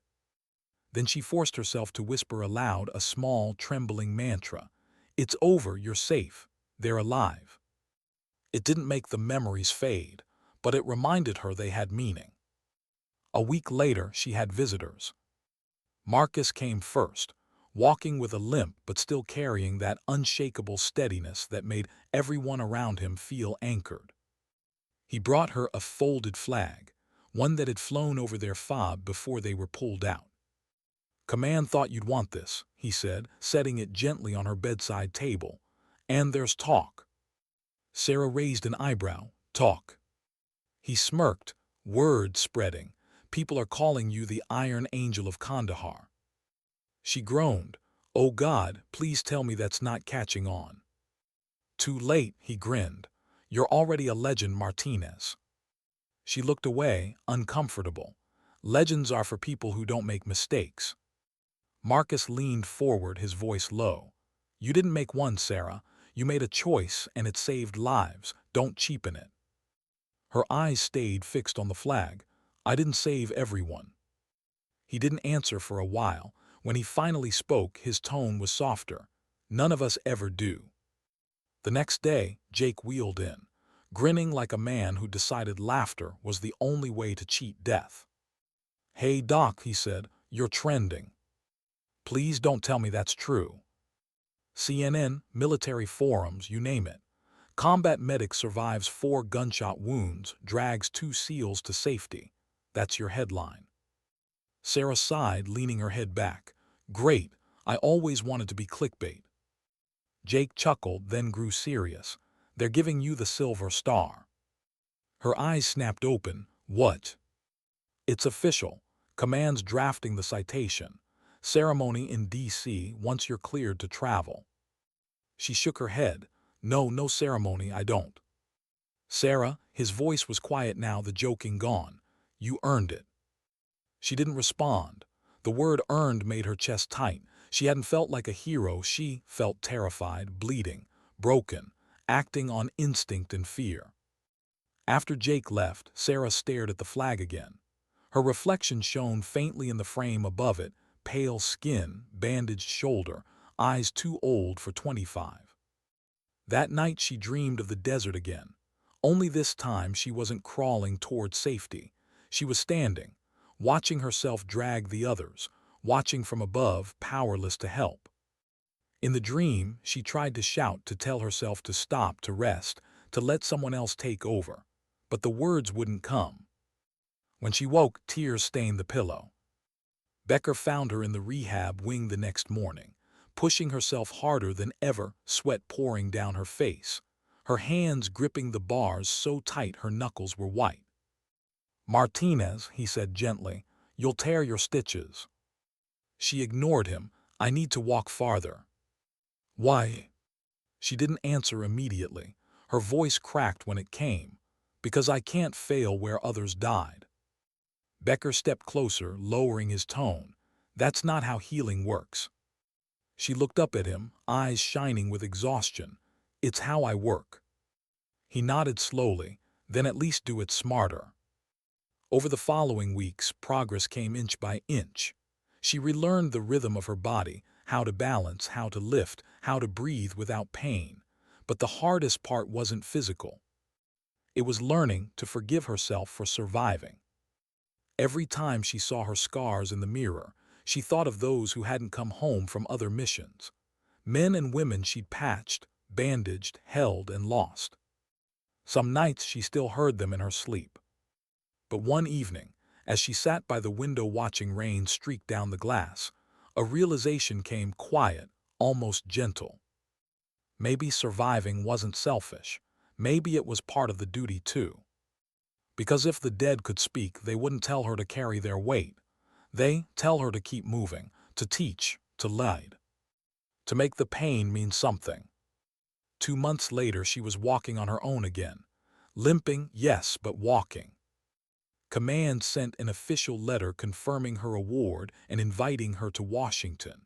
Then she forced herself to whisper aloud a small, trembling mantra. "It's over, you're safe. They're alive." It didn't make the memories fade, but it reminded her they had meaning. A week later, she had visitors. Marcus came first, walking with a limp but still carrying that unshakable steadiness that made everyone around him feel anchored. He brought her a folded flag, one that had flown over their fob before they were pulled out. "Command thought you'd want this," he said, setting it gently on her bedside table. "And there's talk." Sarah raised an eyebrow. "Talk?" He smirked, words spreading. "People are calling you the Iron Angel of Kandahar." She groaned. Oh God, please tell me that's not catching on. Too late, he grinned. You're already a legend, Martinez. She looked away, uncomfortable. Legends are for people who don't make mistakes. Marcus leaned forward, his voice low. You didn't make one, Sarah. You made a choice, and it saved lives. Don't cheapen it. Her eyes stayed fixed on the flag. I didn't save everyone. He didn't answer for a while. When he finally spoke, his tone was softer. None of us ever do. The next day, Jake wheeled in, grinning like a man who decided laughter was the only way to cheat death. Hey, Doc, he said, you're trending. Please don't tell me that's true. CNN, military forums, you name it. Combat medic survives 4 gunshot wounds, drags 2 SEALs to safety. That's your headline. Sarah sighed, leaning her head back. Great, I always wanted to be clickbait. Jake chuckled, then grew serious. They're giving you the silver star. Her eyes snapped open. What? It's official. Command's drafting the citation. Ceremony in D.C. once you're cleared to travel. She shook her head. No ceremony, I don't. Sarah, his voice was quiet now, the joking gone. You earned it. She didn't respond. The word earned made her chest tight. She hadn't felt like a hero. She felt terrified, bleeding, broken, acting on instinct and fear. After Jake left, Sarah stared at the flag again. Her reflection shone faintly in the frame above it, pale skin, bandaged shoulder, eyes too old for 25. That night she dreamed of the desert again. Only this time she wasn't crawling toward safety. She was standing, watching herself drag the others, watching from above, powerless to help. In the dream, she tried to shout, to tell herself to stop, to rest, to let someone else take over. But the words wouldn't come. When she woke, tears stained the pillow. Becker found her in the rehab wing the next morning, pushing herself harder than ever, sweat pouring down her face, her hands gripping the bars so tight her knuckles were white. Martinez, he said gently, you'll tear your stitches. She ignored him. I need to walk farther. Why? She didn't answer immediately. Her voice cracked when it came. Because I can't fail where others died. Becker stepped closer, lowering his tone. That's not how healing works. She looked up at him, eyes shining with exhaustion. It's how I work. He nodded slowly. Then at least do it smarter. Over the following weeks, progress came inch by inch. She relearned the rhythm of her body, how to balance, how to lift, how to breathe without pain. But the hardest part wasn't physical. It was learning to forgive herself for surviving. Every time she saw her scars in the mirror, she thought of those who hadn't come home from other missions. Men and women she'd patched, bandaged, held, and lost. Some nights she still heard them in her sleep. But one evening, as she sat by the window watching rain streak down the glass, a realization came, quiet, almost gentle. Maybe surviving wasn't selfish. Maybe it was part of the duty too. Because if the dead could speak, they wouldn't tell her to carry their weight. They tell her to keep moving, to teach, to lead, to make the pain mean something. 2 months later, she was walking on her own again. Limping, yes, but walking. Command sent an official letter confirming her award and inviting her to Washington.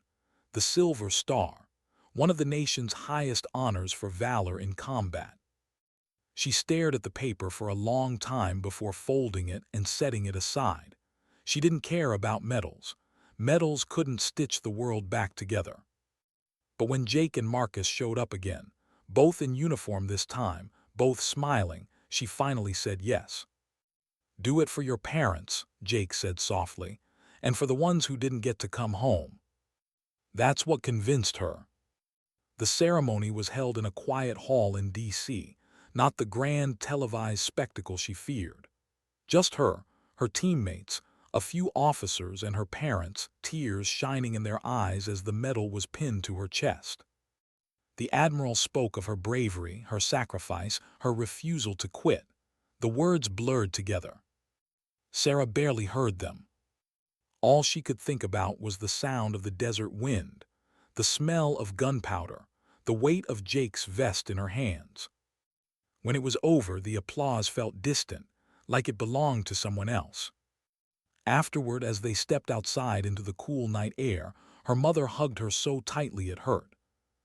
The Silver Star, one of the nation's highest honors for valor in combat. She stared at the paper for a long time before folding it and setting it aside. She didn't care about medals. Medals couldn't stitch the world back together. But when Jake and Marcus showed up again, both in uniform this time, both smiling, she finally said yes. Do it for your parents, Jake said softly, and for the ones who didn't get to come home. That's what convinced her. The ceremony was held in a quiet hall in D.C., not the grand televised spectacle she feared. Just her teammates, a few officers, and her parents, tears shining in their eyes as the medal was pinned to her chest. The admiral spoke of her bravery, her sacrifice, her refusal to quit. The words blurred together. Sarah barely heard them. All she could think about was the sound of the desert wind, the smell of gunpowder, the weight of Jake's vest in her hands. When it was over, the applause felt distant, like it belonged to someone else. Afterward, as they stepped outside into the cool night air, her mother hugged her so tightly it hurt.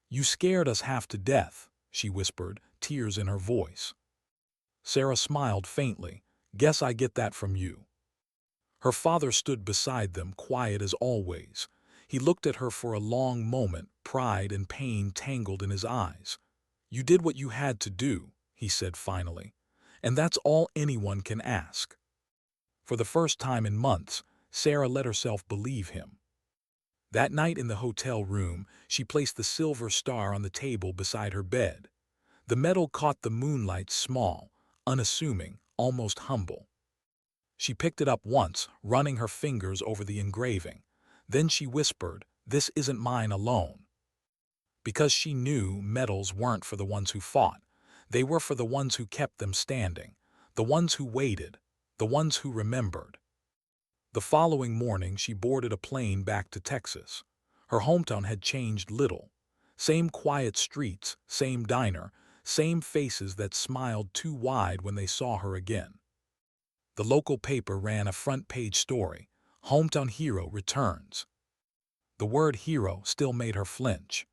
"You scared us half to death," she whispered, tears in her voice. Sarah smiled faintly. "Guess I get that from you." Her father stood beside them, quiet as always. He looked at her for a long moment, pride and pain tangled in his eyes. "You did what you had to do," he said finally, "and that's all anyone can ask." For the first time in months, Sarah let herself believe him. That night in the hotel room, she placed the silver star on the table beside her bed. The metal caught the moonlight, small, unassuming, almost humble. She picked it up once, running her fingers over the engraving. Then she whispered, "This isn't mine alone." Because she knew medals weren't for the ones who fought. They were for the ones who kept them standing, the ones who waited, the ones who remembered. The following morning, she boarded a plane back to Texas. Her hometown had changed little. Same quiet streets, same diner, same faces that smiled too wide when they saw her again. The local paper ran a front-page story, "Hometown Hero Returns." The word hero still made her flinch.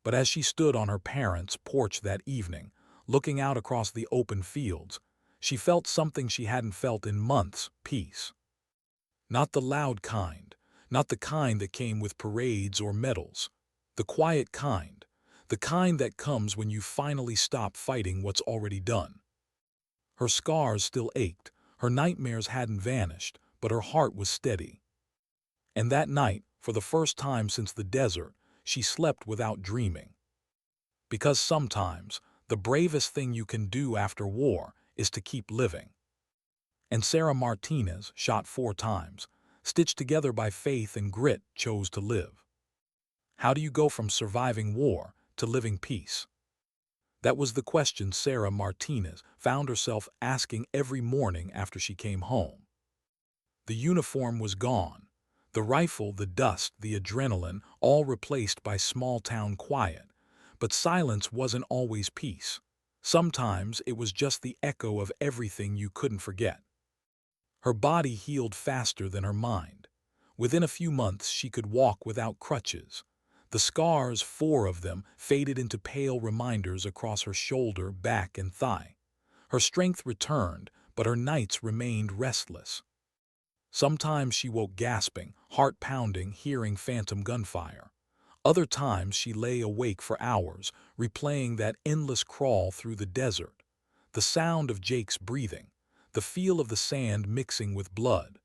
But as she stood on her parents' porch that evening, looking out across the open fields, she felt something she hadn't felt in months: peace. Not the loud kind, not the kind that came with parades or medals. The quiet kind, the kind that comes when you finally stop fighting what's already done. Her scars still ached, her nightmares hadn't vanished, but her heart was steady. And that night, for the first time since the desert, she slept without dreaming. Because sometimes, the bravest thing you can do after war is to keep living. And Sarah Martinez, shot 4 times, stitched together by faith and grit, chose to live. How do you go from surviving war to living peace? That was the question Sarah Martinez found herself asking every morning after she came home. The uniform was gone. The rifle, the dust, the adrenaline, all replaced by small-town quiet. But silence wasn't always peace. Sometimes it was just the echo of everything you couldn't forget. Her body healed faster than her mind. Within a few months, she could walk without crutches. The scars, 4 of them, faded into pale reminders across her shoulder, back, and thigh. Her strength returned, but her nights remained restless. Sometimes she woke gasping, heart pounding, hearing phantom gunfire. Other times she lay awake for hours, replaying that endless crawl through the desert. The sound of Jake's breathing, the feel of the sand mixing with blood.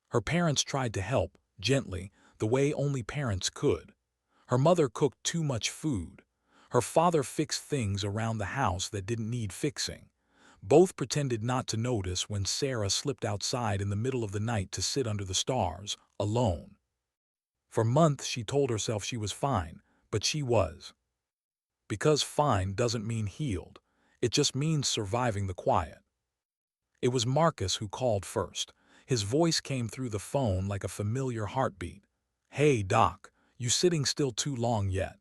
Her parents tried to help, gently, the way only parents could. Her mother cooked too much food. Her father fixed things around the house that didn't need fixing. Both pretended not to notice when Sarah slipped outside in the middle of the night to sit under the stars, alone. For months she told herself she was fine, but she was. Because fine doesn't mean healed. It just means surviving the quiet. It was Marcus who called first. His voice came through the phone like a familiar heartbeat. "Hey, Doc, you sitting still too long yet?"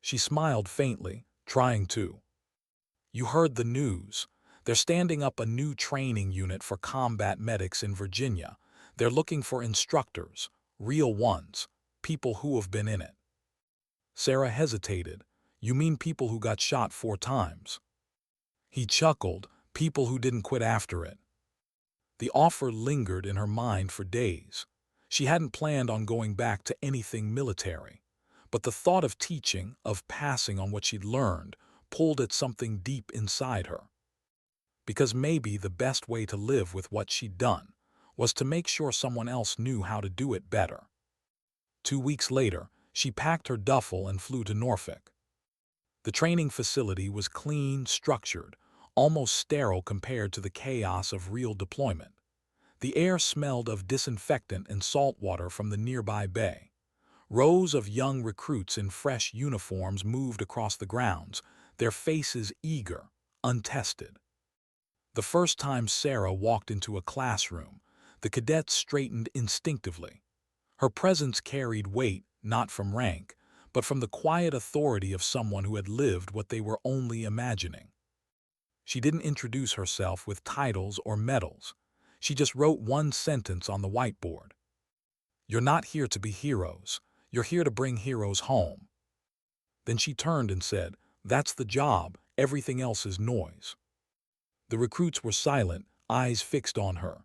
She smiled faintly, trying to. "You heard the news. They're standing up a new training unit for combat medics in Virginia. They're looking for instructors, real ones, people who have been in it." Sarah hesitated. "You mean people who got shot 4 times?" He chuckled, "People who didn't quit after it." The offer lingered in her mind for days. She hadn't planned on going back to anything military. But the thought of teaching, of passing on what she'd learned, pulled at something deep inside her. Because maybe the best way to live with what she'd done was to make sure someone else knew how to do it better. 2 weeks later, she packed her duffel and flew to Norfolk. The training facility was clean, structured, almost sterile compared to the chaos of real deployment. The air smelled of disinfectant and salt water from the nearby bay. Rows of young recruits in fresh uniforms moved across the grounds, their faces eager, untested. The first time Sarah walked into a classroom, the cadets straightened instinctively. Her presence carried weight, not from rank, but from the quiet authority of someone who had lived what they were only imagining. She didn't introduce herself with titles or medals. She just wrote one sentence on the whiteboard. "You're not here to be heroes. You're here to bring heroes home." Then she turned and said, "That's the job. Everything else is noise." The recruits were silent, eyes fixed on her.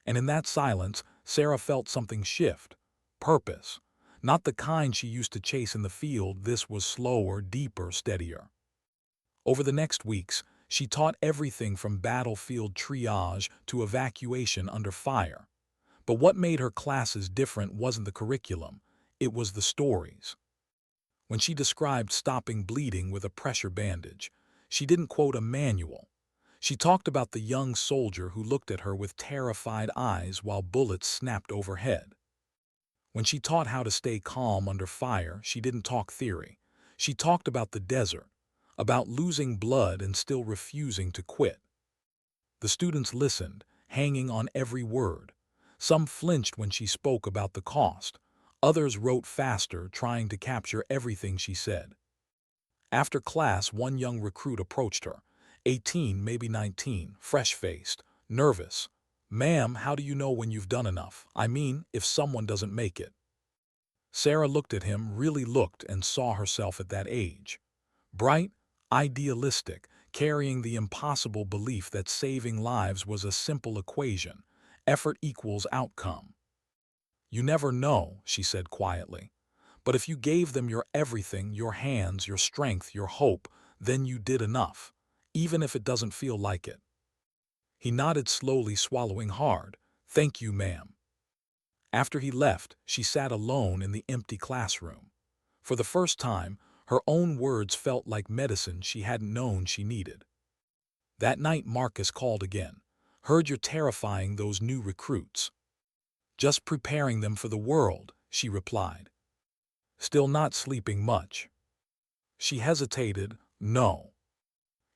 And in that silence, Sarah felt something shift. Purpose. Not the kind she used to chase in the field. This was slower, deeper, steadier. Over the next weeks, she taught everything from battlefield triage to evacuation under fire. But what made her classes different wasn't the curriculum, it was the stories. When she described stopping bleeding with a pressure bandage, she didn't quote a manual. She talked about the young soldier who looked at her with terrified eyes while bullets snapped overhead. When she taught how to stay calm under fire, she didn't talk theory. She talked about the desert, about losing blood and still refusing to quit. The students listened, hanging on every word. Some flinched when she spoke about the cost. Others wrote faster, trying to capture everything she said. After class, one young recruit approached her, 18, maybe 19, fresh-faced, nervous. "Ma'am, how do you know when you've done enough? I mean, if someone doesn't make it." Sarah looked at him, really looked, and saw herself at that age. Bright, idealistic, carrying the impossible belief that saving lives was a simple equation. Effort equals outcome. "You never know," she said quietly. "But if you gave them your everything, your hands, your strength, your hope, then you did enough, even if it doesn't feel like it." He nodded slowly, swallowing hard. "Thank you, ma'am." After he left, she sat alone in the empty classroom. For the first time, her own words felt like medicine she hadn't known she needed. That night Marcus called again. "Heard you're terrifying those new recruits." "Just preparing them for the world," she replied. "Still not sleeping much." She hesitated. "No."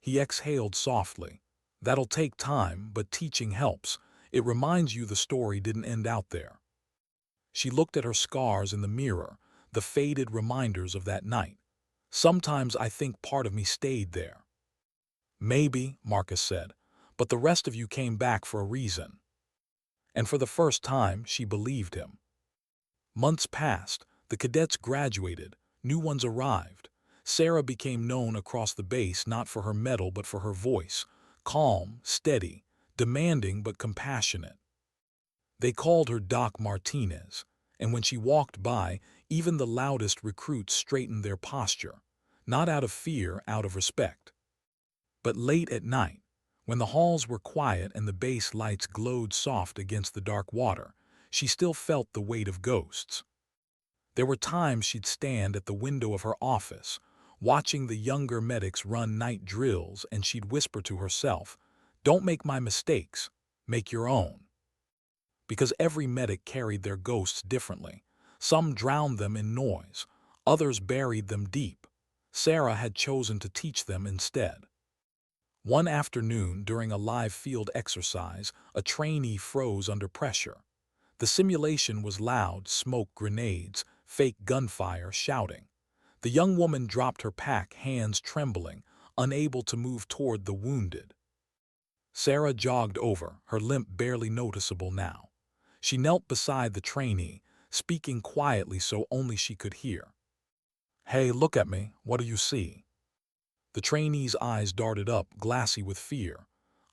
He exhaled softly. "That'll take time, but teaching helps. It reminds you the story didn't end out there." She looked at her scars in the mirror, the faded reminders of that night. "Sometimes I think part of me stayed there." "Maybe," Marcus said, "but the rest of you came back for a reason." And for the first time, she believed him. Months passed, the cadets graduated, new ones arrived. Sarah became known across the base not for her medal but for her voice, calm, steady, demanding but compassionate. They called her Doc Martinez, and when she walked by, even the loudest recruits straightened their posture, not out of fear, out of respect. But late at night, when the halls were quiet and the base lights glowed soft against the dark water, she still felt the weight of ghosts. There were times she'd stand at the window of her office, watching the younger medics run night drills, and she'd whisper to herself, "Don't make my mistakes, make your own." Because every medic carried their ghosts differently. Some drowned them in noise, others buried them deep. Sarah had chosen to teach them instead. One afternoon, during a live field exercise, a trainee froze under pressure. The simulation was loud, smoke, grenades, fake gunfire, shouting. The young woman dropped her pack, hands trembling, unable to move toward the wounded. Sarah jogged over, her limp barely noticeable now. She knelt beside the trainee, speaking quietly so only she could hear. "Hey, look at me. What do you see?" The trainee's eyes darted up, glassy with fear.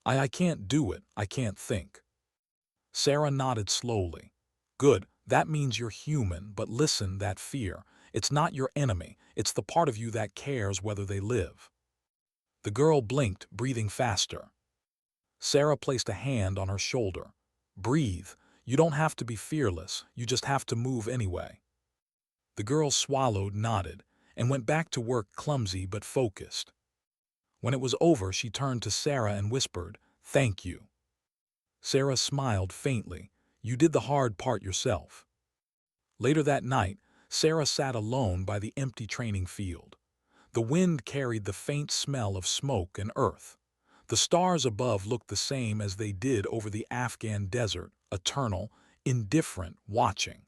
I can't do it. I can't think." Sarah nodded slowly. "Good. That means you're human, but listen, that fear. It's not your enemy. It's the part of you that cares whether they live." The girl blinked, breathing faster. Sarah placed a hand on her shoulder. "Breathe. You don't have to be fearless. You just have to move anyway." The girl swallowed, nodded, and went back to work, clumsy but focused. When it was over, she turned to Sarah and whispered, "Thank you." Sarah smiled faintly. "You did the hard part yourself." Later that night, Sarah sat alone by the empty training field. The wind carried the faint smell of smoke and earth. The stars above looked the same as they did over the Afghan desert, eternal, indifferent, watching.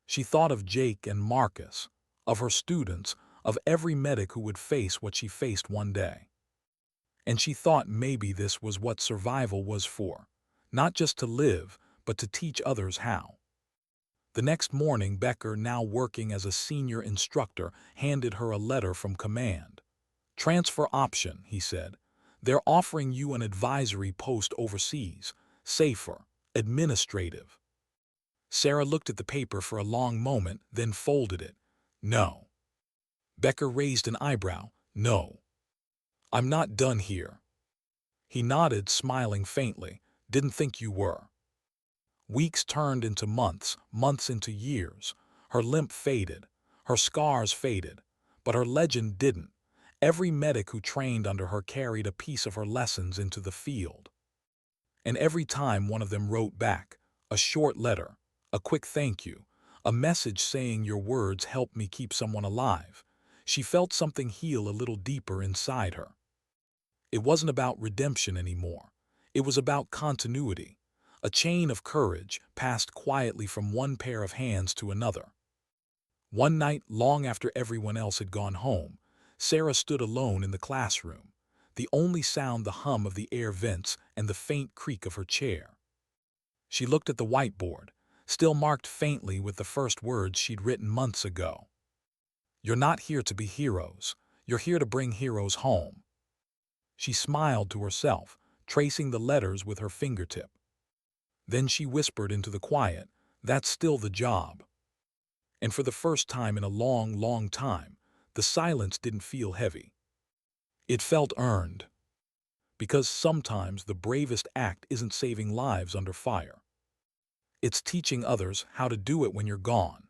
She thought of Jake and Marcus, of her students, of every medic who would face what she faced one day. And she thought maybe this was what survival was for, not just to live, but to teach others how. The next morning, Becker, now working as a senior instructor, handed her a letter from command. "Transfer option," he said. "They're offering you an advisory post overseas, safer, administrative." Sarah looked at the paper for a long moment, then folded it. "No." Becker raised an eyebrow. "No. I'm not done here." He nodded, smiling faintly. "Didn't think you were." Weeks turned into months, months into years. Her limp faded, her scars faded, but her legend didn't. Every medic who trained under her carried a piece of her lessons into the field. And every time one of them wrote back, a short letter, a quick thank you, a message saying your words helped me keep someone alive, she felt something heal a little deeper inside her. It wasn't about redemption anymore. It was about continuity, a chain of courage passed quietly from one pair of hands to another. One night, long after everyone else had gone home, Sarah stood alone in the classroom, the only sound the hum of the air vents and the faint creak of her chair. She looked at the whiteboard, still marked faintly with the first words she'd written months ago. "You're not here to be heroes. You're here to bring heroes home." She smiled to herself, tracing the letters with her fingertip. Then she whispered into the quiet, "That's still the job." And for the first time in a long, long time, the silence didn't feel heavy. It felt earned. Because sometimes the bravest act isn't saving lives under fire. It's teaching others how to do it when you're gone.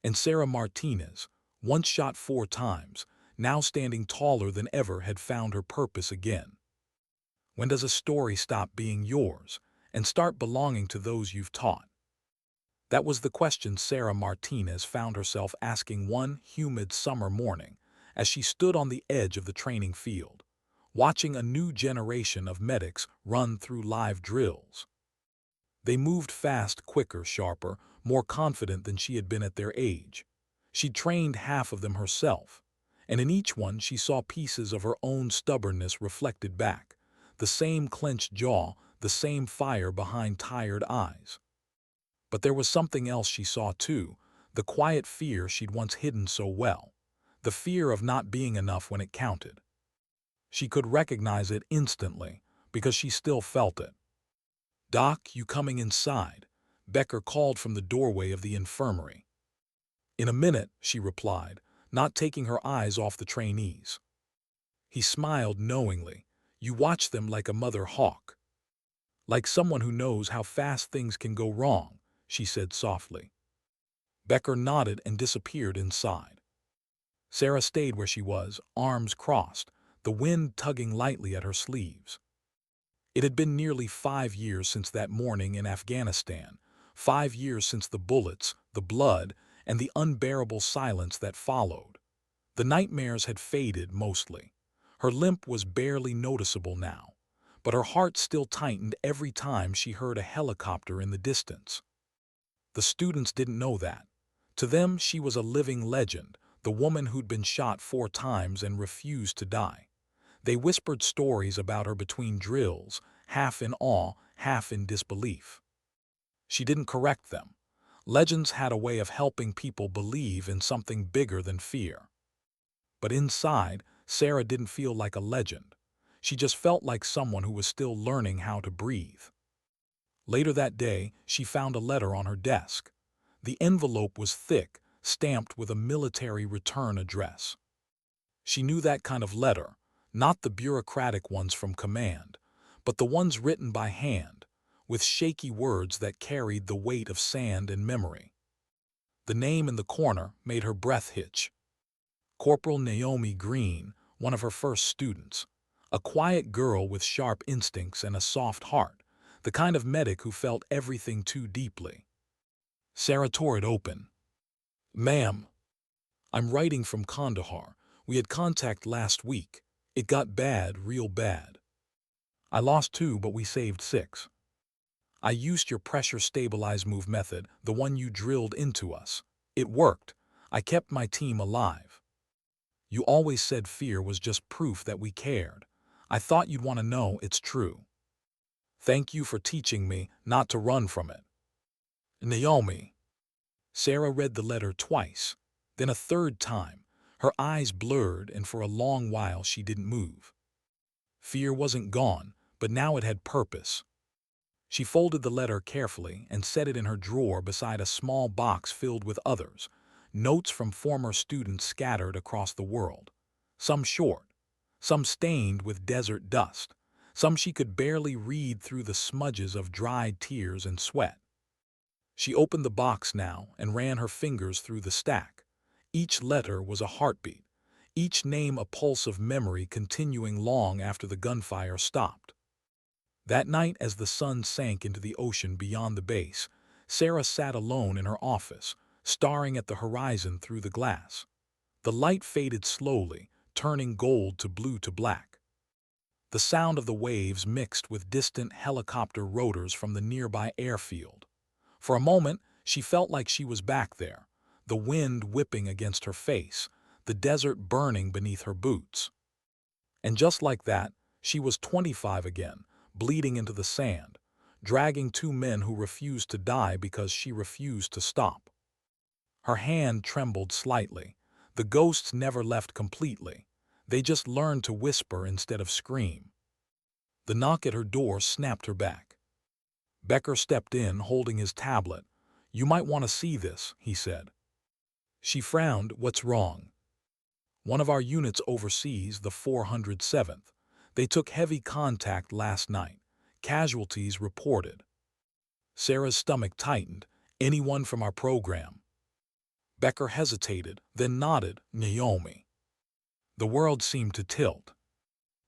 And Sarah Martinez, once shot 4 times, now standing taller than ever, had found her purpose again. When does a story stop being yours and start belonging to those you've taught? That was the question Sarah Martinez found herself asking one humid summer morning as she stood on the edge of the training field, watching a new generation of medics run through live drills. They moved fast, quicker, sharper, more confident than she had been at their age. She'd trained half of them herself, and in each one she saw pieces of her own stubbornness reflected back, the same clenched jaw, the same fire behind tired eyes. But there was something else she saw too, the quiet fear she'd once hidden so well, the fear of not being enough when it counted. She could recognize it instantly, because she still felt it. "Doc, you coming inside?" Becker called from the doorway of the infirmary. "In a minute," she replied, not taking her eyes off the trainees. He smiled knowingly. "You watch them like a mother hawk." "Like someone who knows how fast things can go wrong," she said softly. Becker nodded and disappeared inside. Sarah stayed where she was, arms crossed, the wind tugging lightly at her sleeves. It had been nearly 5 years since that morning in Afghanistan, 5 years since the bullets, the blood, and the unbearable silence that followed. The nightmares had faded mostly. Her limp was barely noticeable now, but her heart still tightened every time she heard a helicopter in the distance. The students didn't know that. To them, she was a living legend, the woman who'd been shot 4 times and refused to die. They whispered stories about her between drills, half in awe, half in disbelief. She didn't correct them. Legends had a way of helping people believe in something bigger than fear. But inside, Sarah didn't feel like a legend. She just felt like someone who was still learning how to breathe. Later that day, she found a letter on her desk. The envelope was thick, stamped with a military return address. She knew that kind of letter, not the bureaucratic ones from command, but the ones written by hand, with shaky words that carried the weight of sand and memory. The name in the corner made her breath hitch. Corporal Naomi Green, one of her first students. A quiet girl with sharp instincts and a soft heart, the kind of medic who felt everything too deeply. Sarah tore it open. "Ma'am, I'm writing from Kandahar. We had contact last week. It got bad, real bad. I lost 2, but we saved 6. I used your pressure stabilize move method, the one you drilled into us. It worked. I kept my team alive. You always said fear was just proof that we cared. I thought you'd want to know it's true. Thank you for teaching me not to run from it. Naomi. Sarah read the letter twice, then a third time. Her eyes blurred, and for a long while she didn't move. Fear wasn't gone, but now it had purpose. She folded the letter carefully and set it in her drawer beside a small box filled with others, notes from former students scattered across the world. Some short, some stained with desert dust, some she could barely read through the smudges of dried tears and sweat. She opened the box now and ran her fingers through the stack. Each letter was a heartbeat, each name a pulse of memory continuing long after the gunfire stopped. That night, as the sun sank into the ocean beyond the base, Sarah sat alone in her office, staring at the horizon through the glass. The light faded slowly, turning gold to blue to black. The sound of the waves mixed with distant helicopter rotors from the nearby airfield. For a moment, she felt like she was back there, the wind whipping against her face, the desert burning beneath her boots. And just like that, she was 25 again, bleeding into the sand, dragging two men who refused to die because she refused to stop. Her hand trembled slightly. The ghosts never left completely. They just learned to whisper instead of scream. The knock at her door snapped her back. Becker stepped in, holding his tablet. "You might want to see this," he said. She frowned. "What's wrong?" "One of our units oversees, the 407th. They took heavy contact last night. Casualties reported." Sarah's stomach tightened. "Anyone from our program?" Becker hesitated, then nodded. "Naomi." The world seemed to tilt.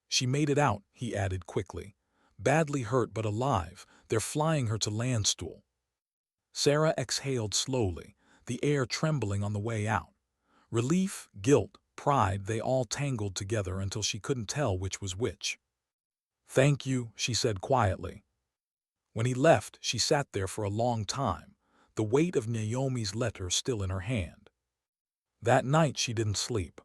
"She made it out," he added quickly. "Badly hurt but alive. They're flying her to Landstuhl." Sarah exhaled slowly, the air trembling on the way out. Relief, guilt, pride, they all tangled together until she couldn't tell which was which. "Thank you," she said quietly. When he left, she sat there for a long time, the weight of Naomi's letter still in her hand. That night she didn't sleep.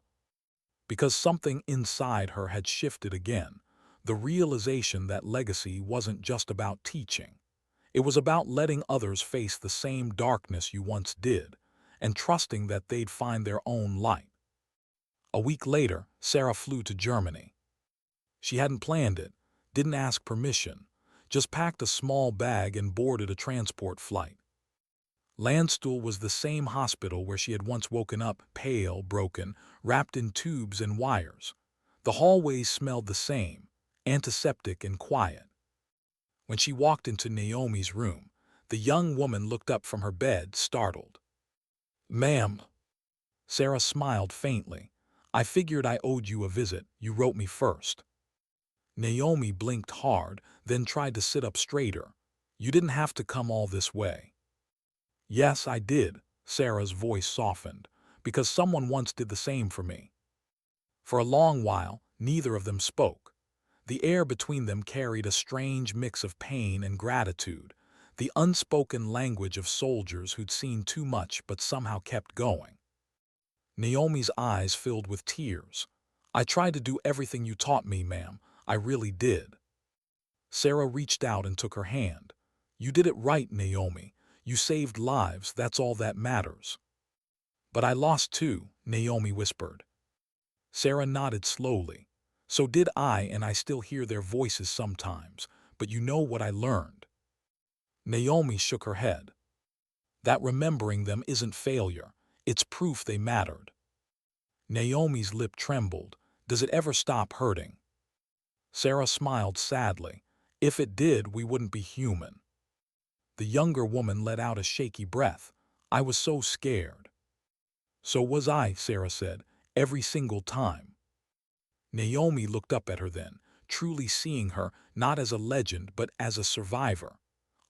Because something inside her had shifted again, the realization that legacy wasn't just about teaching. It was about letting others face the same darkness you once did, and trusting that they'd find their own light. A week later, Sarah flew to Germany. She hadn't planned it, didn't ask permission, just packed a small bag and boarded a transport flight. Landstuhl was the same hospital where she had once woken up, pale, broken, wrapped in tubes and wires. The hallways smelled the same, antiseptic and quiet. When she walked into Naomi's room, the young woman looked up from her bed, startled. "Ma'am." Sarah smiled faintly. "I figured I owed you a visit. You wrote me first." Naomi blinked hard, then tried to sit up straighter. "You didn't have to come all this way." "Yes, I did," Sarah's voice softened, "because someone once did the same for me." For a long while, neither of them spoke. The air between them carried a strange mix of pain and gratitude, the unspoken language of soldiers who'd seen too much but somehow kept going. Naomi's eyes filled with tears. "I tried to do everything you taught me, ma'am. I really did." Sarah reached out and took her hand. "You did it right, Naomi. You saved lives, that's all that matters." "But I lost too," Naomi whispered. Sarah nodded slowly. "So did I, and I still hear their voices sometimes. But you know what I learned?" Naomi shook her head. "That remembering them isn't failure. It's proof they mattered." Naomi's lip trembled. "Does it ever stop hurting?" Sarah smiled sadly. "If it did, we wouldn't be human." The younger woman let out a shaky breath. "I was so scared." "So was I," Sarah said, "every single time." Naomi looked up at her then, truly seeing her not as a legend but as a survivor,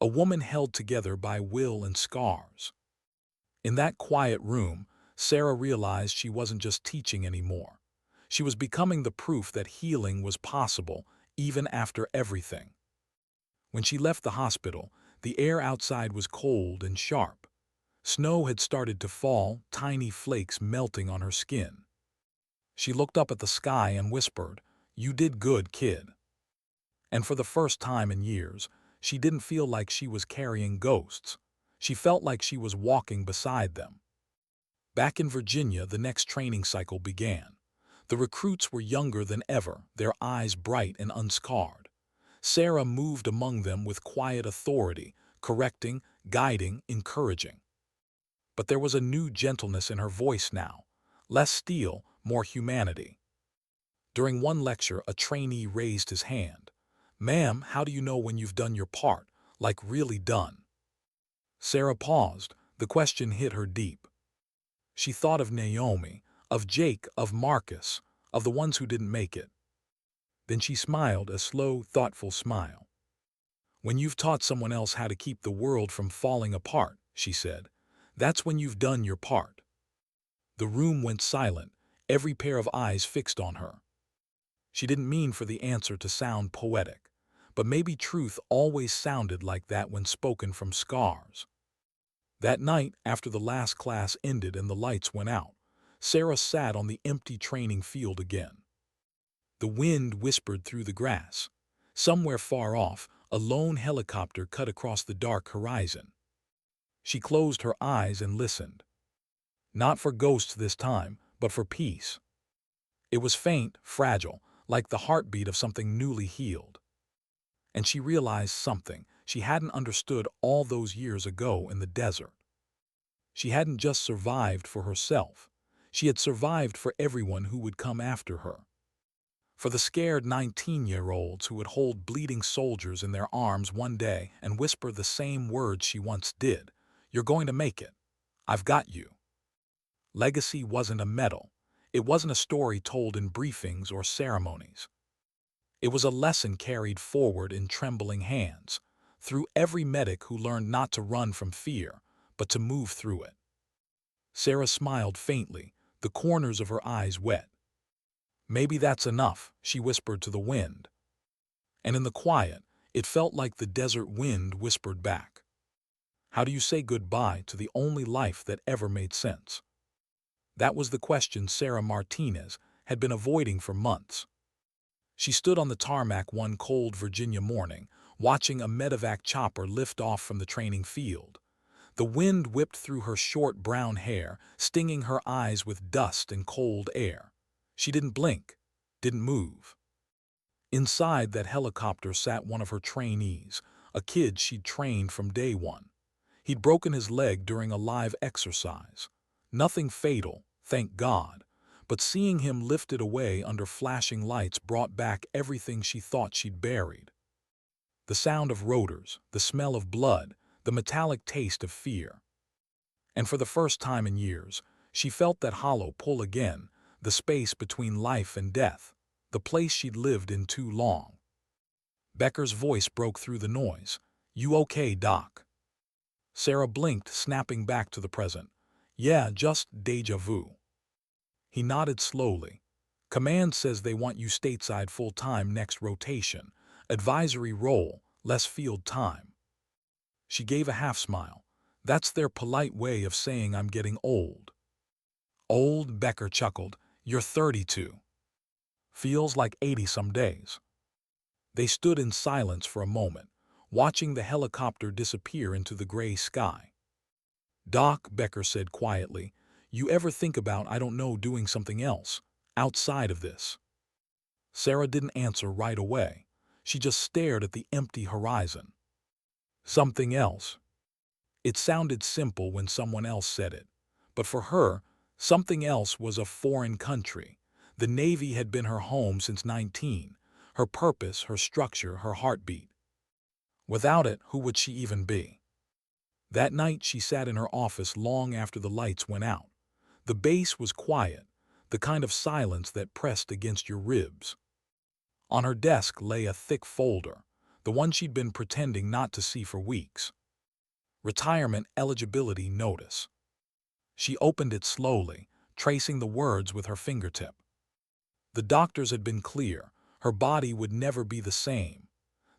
a woman held together by will and scars. In that quiet room, Sarah realized she wasn't just teaching anymore. She was becoming the proof that healing was possible, even after everything. When she left the hospital, The air outside was cold and sharp. Snow had started to fall, tiny flakes melting on her skin. She looked up at the sky and whispered, "You did good, kid." And for the first time in years, she didn't feel like she was carrying ghosts. She felt like she was walking beside them. Back in Virginia, the next training cycle began. The recruits were younger than ever, their eyes bright and unscarred. Sarah moved among them with quiet authority, correcting, guiding, encouraging. But there was a new gentleness in her voice now. Less steel, more humanity. During one lecture, a trainee raised his hand. "Ma'am, how do you know when you've done your part, like really done?" Sarah paused. The question hit her deep. She thought of Naomi, of Jake, of Marcus, of the ones who didn't make it. Then she smiled, a slow, thoughtful smile. "When you've taught someone else how to keep the world from falling apart," she said, "that's when you've done your part." The room went silent, every pair of eyes fixed on her. She didn't mean for the answer to sound poetic, but maybe truth always sounded like that when spoken from scars. That night, after the last class ended and the lights went out, Sarah sat on the empty training field again. The wind whispered through the grass. Somewhere far off, a lone helicopter cut across the dark horizon. She closed her eyes and listened. Not for ghosts this time, but for peace. It was faint, fragile, like the heartbeat of something newly healed. And she realized something she hadn't understood all those years ago in the desert. She hadn't just survived for herself. She had survived for everyone who would come after her. For the scared 19-year-olds who would hold bleeding soldiers in their arms one day and whisper the same words she once did, "You're going to make it. I've got you." Legacy wasn't a medal. It wasn't a story told in briefings or ceremonies. It was a lesson carried forward in trembling hands, through every medic who learned not to run from fear, but to move through it. Sarah smiled faintly, the corners of her eyes wet. "Maybe that's enough," she whispered to the wind. And in the quiet, it felt like the desert wind whispered back. "How do you say goodbye to the only life that ever made sense?" That was the question Sarah Martinez had been avoiding for months. She stood on the tarmac one cold Virginia morning, watching a medevac chopper lift off from the training field. The wind whipped through her short brown hair, stinging her eyes with dust and cold air. She didn't blink, didn't move. Inside that helicopter sat one of her trainees, a kid she'd trained from day one. He'd broken his leg during a live exercise. Nothing fatal, thank God, but seeing him lifted away under flashing lights brought back everything she thought she'd buried. The sound of rotors, the smell of blood, the metallic taste of fear. And for the first time in years, she felt that hollow pull again, the space between life and death, the place she'd lived in too long. Becker's voice broke through the noise. "You okay, Doc?" Sarah blinked, snapping back to the present. "Yeah, just déjà vu." He nodded slowly. "Command says they want you stateside full-time next rotation. Advisory role, less field time." She gave a half-smile. "That's their polite way of saying I'm getting old." "Old?" Becker chuckled. "You're 32. Feels like 80 some days." They stood in silence for a moment, watching the helicopter disappear into the gray sky. "Doc," Becker said quietly, "you ever think about, I don't know, doing something else, outside of this?" Sarah didn't answer right away. She just stared at the empty horizon. Something else. It sounded simple when someone else said it, but for her, something else was a foreign country. The Navy had been her home since 19, her purpose, her structure, her heartbeat. Without it, who would she even be? That night she sat in her office long after the lights went out. The base was quiet, the kind of silence that pressed against your ribs. On her desk lay a thick folder, the one she'd been pretending not to see for weeks. Retirement eligibility notice. She opened it slowly, tracing the words with her fingertip. The doctors had been clear, her body would never be the same.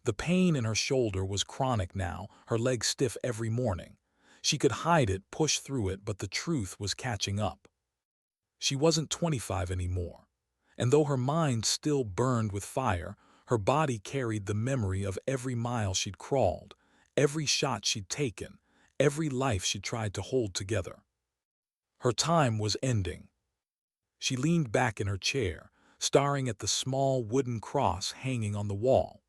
The pain in her shoulder was chronic now, her legs stiff every morning. She could hide it, push through it, but the truth was catching up. She wasn't 25 anymore. And though her mind still burned with fire, her body carried the memory of every mile she'd crawled, every shot she'd taken, every life she'd tried to hold together. Her time was ending. She leaned back in her chair, staring at the small wooden cross hanging on the wall,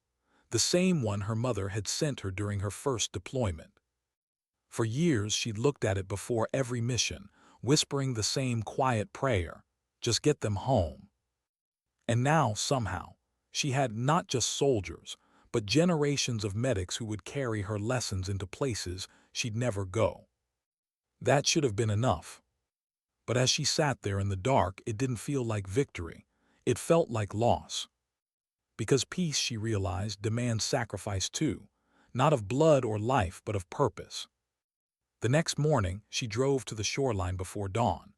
the same one her mother had sent her during her first deployment. For years she'd looked at it before every mission, whispering the same quiet prayer, just get them home. And now, somehow, she had not just soldiers, but generations of medics who would carry her lessons into places she'd never go. That should have been enough. But as she sat there in the dark, it didn't feel like victory. It felt like loss. Because peace, she realized, demands sacrifice too, not of blood or life, but of purpose. The next morning, she drove to the shoreline before dawn.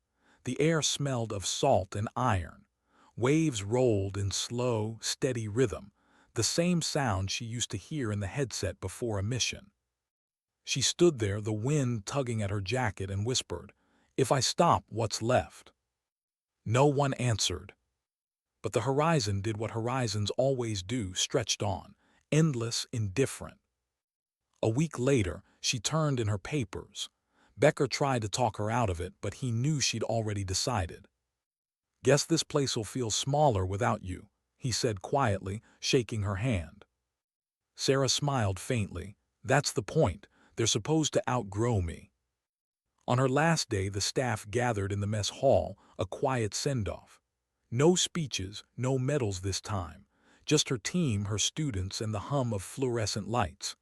The air smelled of salt and iron. Waves rolled in slow, steady rhythm, the same sound she used to hear in the headset before a mission. She stood there, the wind tugging at her jacket, and whispered, "If I stop, what's left?" No one answered. But the horizon did what horizons always do, stretched on, endless, indifferent. A week later, she turned in her papers. Becker tried to talk her out of it, but he knew she'd already decided. "Guess this place'll feel smaller without you," he said quietly, shaking her hand. Sarah smiled faintly. "That's the point. They're supposed to outgrow me." On her last day, the staff gathered in the mess hall, a quiet send-off. No speeches, no medals this time. Just her team, her students, and the hum of fluorescent lights.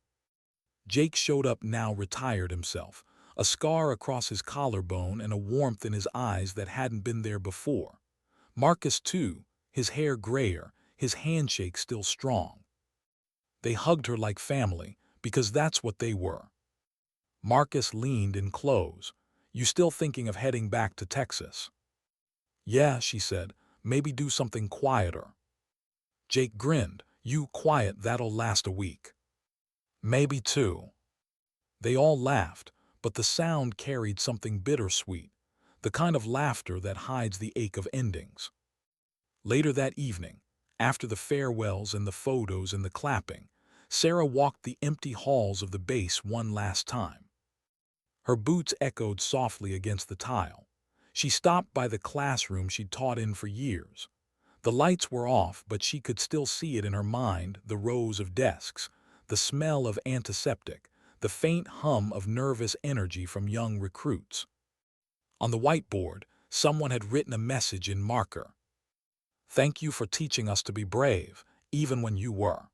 Jake showed up now, retired himself, a scar across his collarbone and a warmth in his eyes that hadn't been there before. Marcus, too, his hair grayer, his handshake still strong. They hugged her like family, because that's what they were. Marcus leaned in close. "You still thinking of heading back to Texas?" "Yeah," she said, "maybe do something quieter." Jake grinned. "You quiet, that'll last a week." "Maybe two." They all laughed, but the sound carried something bittersweet, the kind of laughter that hides the ache of endings. Later that evening, after the farewells and the photos and the clapping, Sarah walked the empty halls of the base one last time. Her boots echoed softly against the tile. She stopped by the classroom she'd taught in for years. The lights were off, but she could still see it in her mind, the rows of desks, the smell of antiseptic, the faint hum of nervous energy from young recruits. On the whiteboard, someone had written a message in marker. "Thank you for teaching us to be brave, even when you were."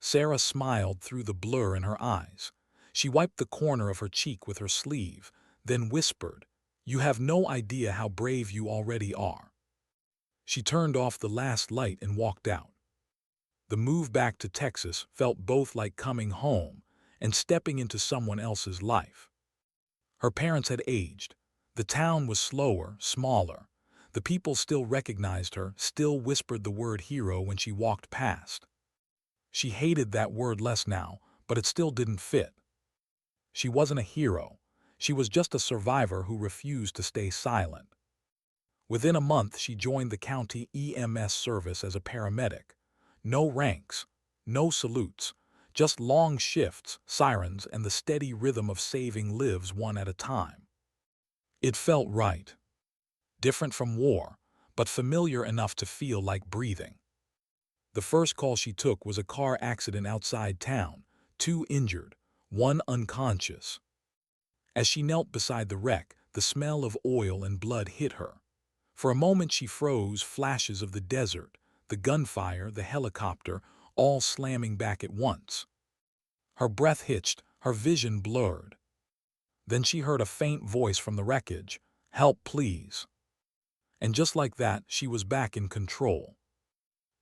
Sarah smiled through the blur in her eyes. She wiped the corner of her cheek with her sleeve, then whispered, "You have no idea how brave you already are." She turned off the last light and walked out. The move back to Texas felt both like coming home and stepping into someone else's life. Her parents had aged. The town was slower, smaller. The people still recognized her, still whispered the word hero when she walked past. She hated that word less now, but it still didn't fit. She wasn't a hero. She was just a survivor who refused to stay silent. Within a month, she joined the county EMS service as a paramedic. No ranks, no salutes, just long shifts, sirens, and the steady rhythm of saving lives one at a time. It felt right. Different from war, but familiar enough to feel like breathing. The first call she took was a car accident outside town, 2 injured, 1 unconscious. As she knelt beside the wreck, the smell of oil and blood hit her. For a moment she froze, flashes of the desert, the gunfire, the helicopter, all slamming back at once. Her breath hitched, her vision blurred. Then she heard a faint voice from the wreckage, "Help, please." And just like that, she was back in control.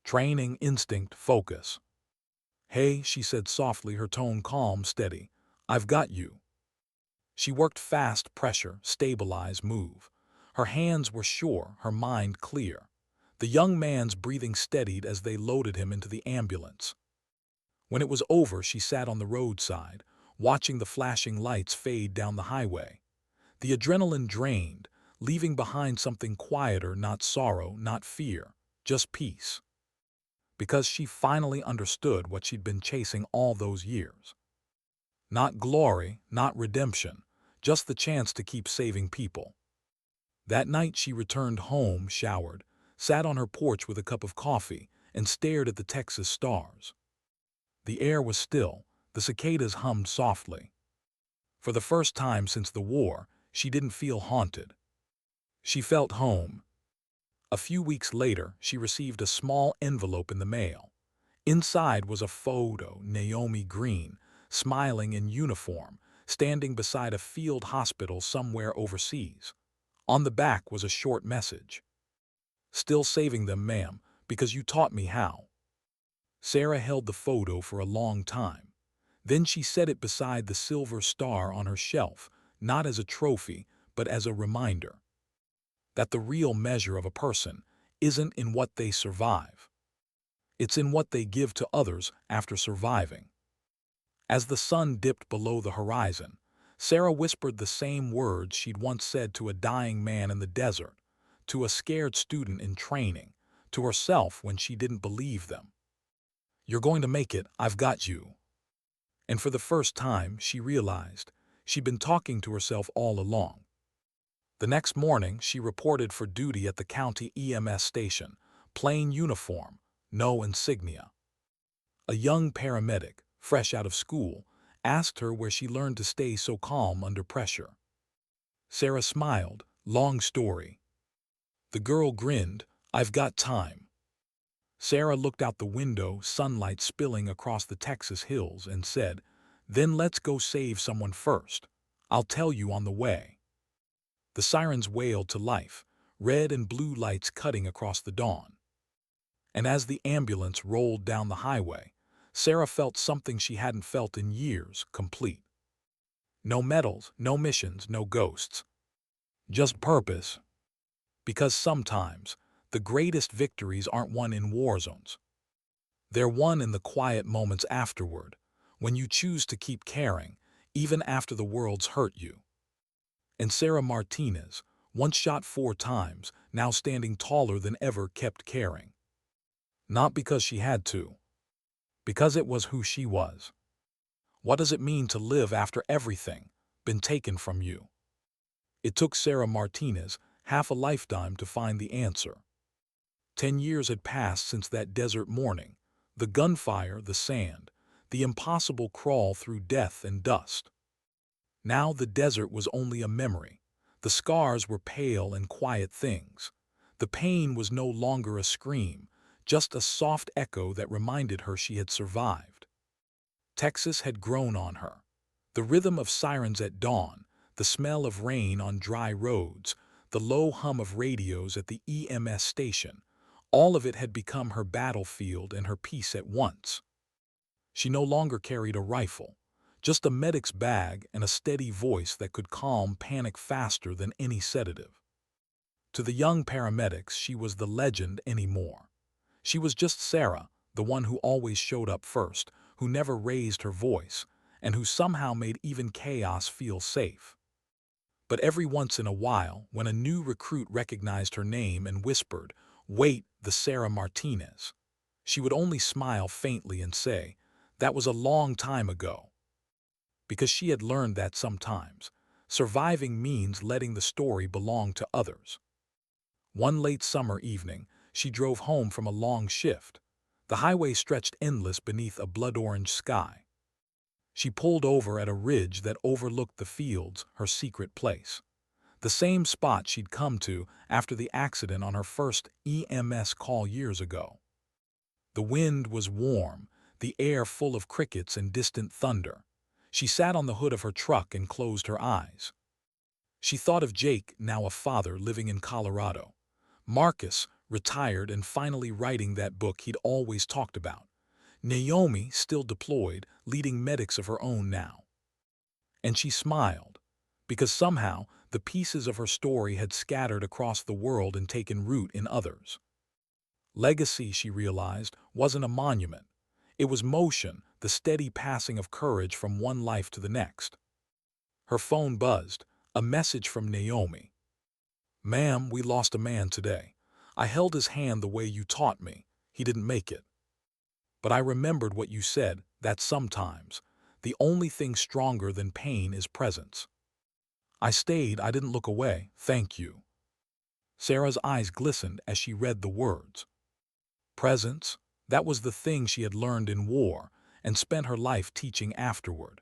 Training, instinct, focus. "Hey," she said softly, her tone calm, steady. "I've got you." She worked fast, pressure, stabilize, move. Her hands were sure, her mind clear. The young man's breathing steadied as they loaded him into the ambulance. When it was over, she sat on the roadside, watching the flashing lights fade down the highway. The adrenaline drained, leaving behind something quieter, not sorrow, not fear, just peace. Because she finally understood what she'd been chasing all those years. Not glory, not redemption, just the chance to keep saving people. That night she returned home, showered, sat on her porch with a cup of coffee, and stared at the Texas stars. The air was still, the cicadas hummed softly. For the first time since the war, she didn't feel haunted. She felt home. A few weeks later, she received a small envelope in the mail. Inside was a photo, Naomi Green, smiling in uniform, standing beside a field hospital somewhere overseas. On the back was a short message. "Still saving them, ma'am, because you taught me how." Sarah held the photo for a long time. Then she set it beside the silver star on her shelf, not as a trophy, but as a reminder that the real measure of a person isn't in what they survive. It's in what they give to others after surviving. As the sun dipped below the horizon, Sarah whispered the same words she'd once said to a dying man in the desert, to a scared student in training, to herself when she didn't believe them. "You're going to make it, I've got you." And for the first time, she realized she'd been talking to herself all along. The next morning, she reported for duty at the county EMS station, plain uniform, no insignia. A young paramedic, fresh out of school, asked her where she learned to stay so calm under pressure. Sarah smiled, "Long story." The girl grinned, "I've got time." Sarah looked out the window, sunlight spilling across the Texas hills, and said, "Then let's go save someone first. I'll tell you on the way." The sirens wailed to life, red and blue lights cutting across the dawn. And as the ambulance rolled down the highway, Sarah felt something she hadn't felt in years, complete. No medals, no missions, no ghosts. Just purpose. Because sometimes, the greatest victories aren't won in war zones. They're won in the quiet moments afterward, when you choose to keep caring, even after the world's hurt you. And Sarah Martinez, once shot 4 times, now standing taller than ever, kept caring. Not because she had to. Because it was who she was. What does it mean to live after everything been taken from you? It took Sarah Martinez half a lifetime to find the answer. 10 years had passed since that desert morning, the gunfire, the sand, the impossible crawl through death and dust. Now the desert was only a memory. The scars were pale and quiet things. The pain was no longer a scream, just a soft echo that reminded her she had survived. Texas had grown on her. The rhythm of sirens at dawn, the smell of rain on dry roads, the low hum of radios at the EMS station, all of it had become her battlefield and her peace at once. She no longer carried a rifle, just a medic's bag and a steady voice that could calm panic faster than any sedative. To the young paramedics, she was the legend anymore. She was just Sarah, the one who always showed up first, who never raised her voice, and who somehow made even chaos feel safe. But every once in a while, when a new recruit recognized her name and whispered, "Wait, the Sarah Martinez," she would only smile faintly and say, "That was a long time ago." Because she had learned that sometimes surviving means letting the story belong to others. One late summer evening, she drove home from a long shift. The highway stretched endless beneath a blood-orange sky. She pulled over at a ridge that overlooked the fields, her secret place. The same spot she'd come to after the accident on her first EMS call years ago. The wind was warm, the air full of crickets and distant thunder. She sat on the hood of her truck and closed her eyes. She thought of Jake, now a father living in Colorado. Marcus, retired and finally writing that book he'd always talked about. Naomi, still deployed, leading medics of her own now. And she smiled, because somehow the pieces of her story had scattered across the world and taken root in others. Legacy, she realized, wasn't a monument. It was motion, the steady passing of courage from one life to the next. Her phone buzzed, a message from Naomi. "Ma'am, we lost a man today. I held his hand the way you taught me. He didn't make it. But I remembered what you said, that sometimes the only thing stronger than pain is presence. I stayed, I didn't look away, thank you." Sarah's eyes glistened as she read the words. Presence, that was the thing she had learned in war and spent her life teaching afterward.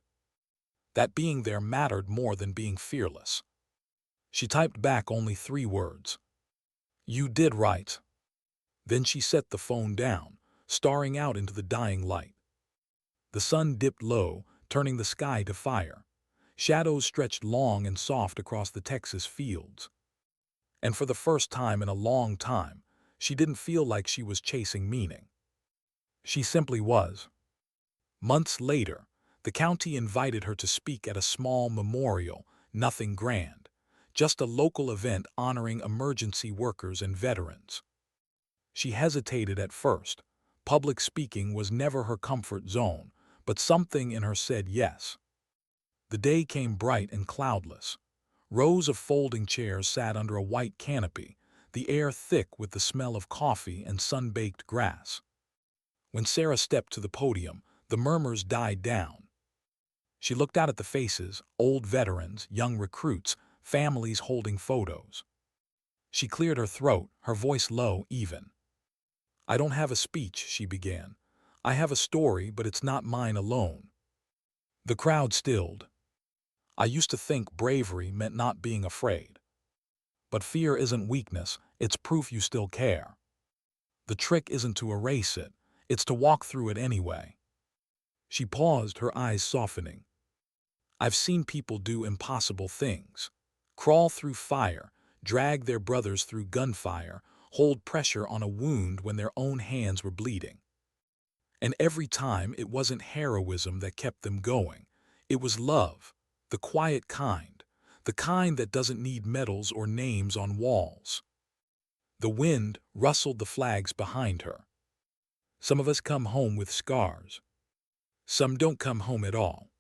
That being there mattered more than being fearless. She typed back only 3 words. "You did right." Then she set the phone down, staring out into the dying light. The sun dipped low, turning the sky to fire. Shadows stretched long and soft across the Texas fields. And for the first time in a long time, she didn't feel like she was chasing meaning. She simply was. Months later, the county invited her to speak at a small memorial, nothing grand, just a local event honoring emergency workers and veterans. She hesitated at first. Public speaking was never her comfort zone, but something in her said yes. The day came bright and cloudless. Rows of folding chairs sat under a white canopy, the air thick with the smell of coffee and sun-baked grass. When Sarah stepped to the podium, the murmurs died down. She looked out at the faces, old veterans, young recruits, families holding photos. She cleared her throat, her voice low, even. "I don't have a speech," she began. "I have a story, but it's not mine alone." The crowd stilled. "I used to think bravery meant not being afraid. But fear isn't weakness, it's proof you still care. The trick isn't to erase it, it's to walk through it anyway." She paused, her eyes softening. "I've seen people do impossible things. Crawl through fire, drag their brothers through gunfire, hold pressure on a wound when their own hands were bleeding. And every time it wasn't heroism that kept them going. It was love, the quiet kind, the kind that doesn't need medals or names on walls." The wind rustled the flags behind her. Some of us come home with scars. Some don't come home at all.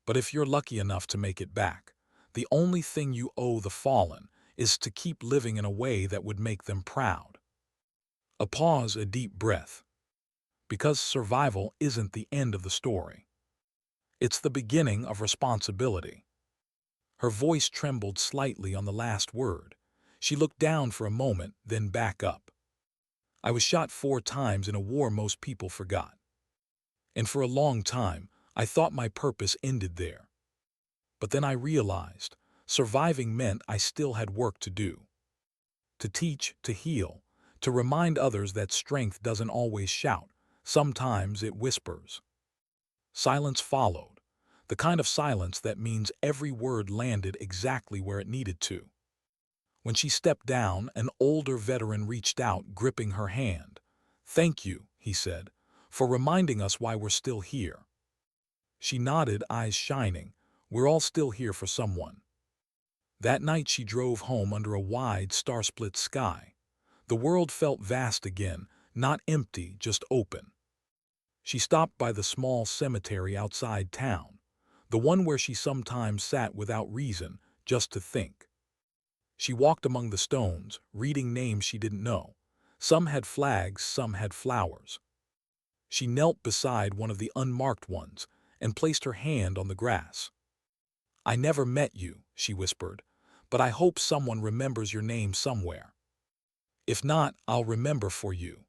But if you're lucky enough to make it back, the only thing you owe the fallen is to keep living in a way that would make them proud. A pause, a deep breath. Because survival isn't the end of the story. It's the beginning of responsibility. Her voice trembled slightly on the last word. She looked down for a moment, then back up. "I was shot 4 times in a war most people forgot. And for a long time, I thought my purpose ended there. But then I realized, surviving meant I still had work to do. To teach, to heal, to remind others that strength doesn't always shout, sometimes it whispers." Silence followed, the kind of silence that means every word landed exactly where it needed to. When she stepped down, an older veteran reached out, gripping her hand. "Thank you," he said, "for reminding us why we're still here." She nodded, eyes shining. "We're all still here for someone." That night she drove home under a wide, star-split sky. The world felt vast again, not empty, just open. She stopped by the small cemetery outside town, the one where she sometimes sat without reason, just to think. She walked among the stones, reading names she didn't know. Some had flags, some had flowers. She knelt beside one of the unmarked ones and placed her hand on the grass. "I never met you," she whispered, "but I hope someone remembers your name somewhere. If not, I'll remember for you."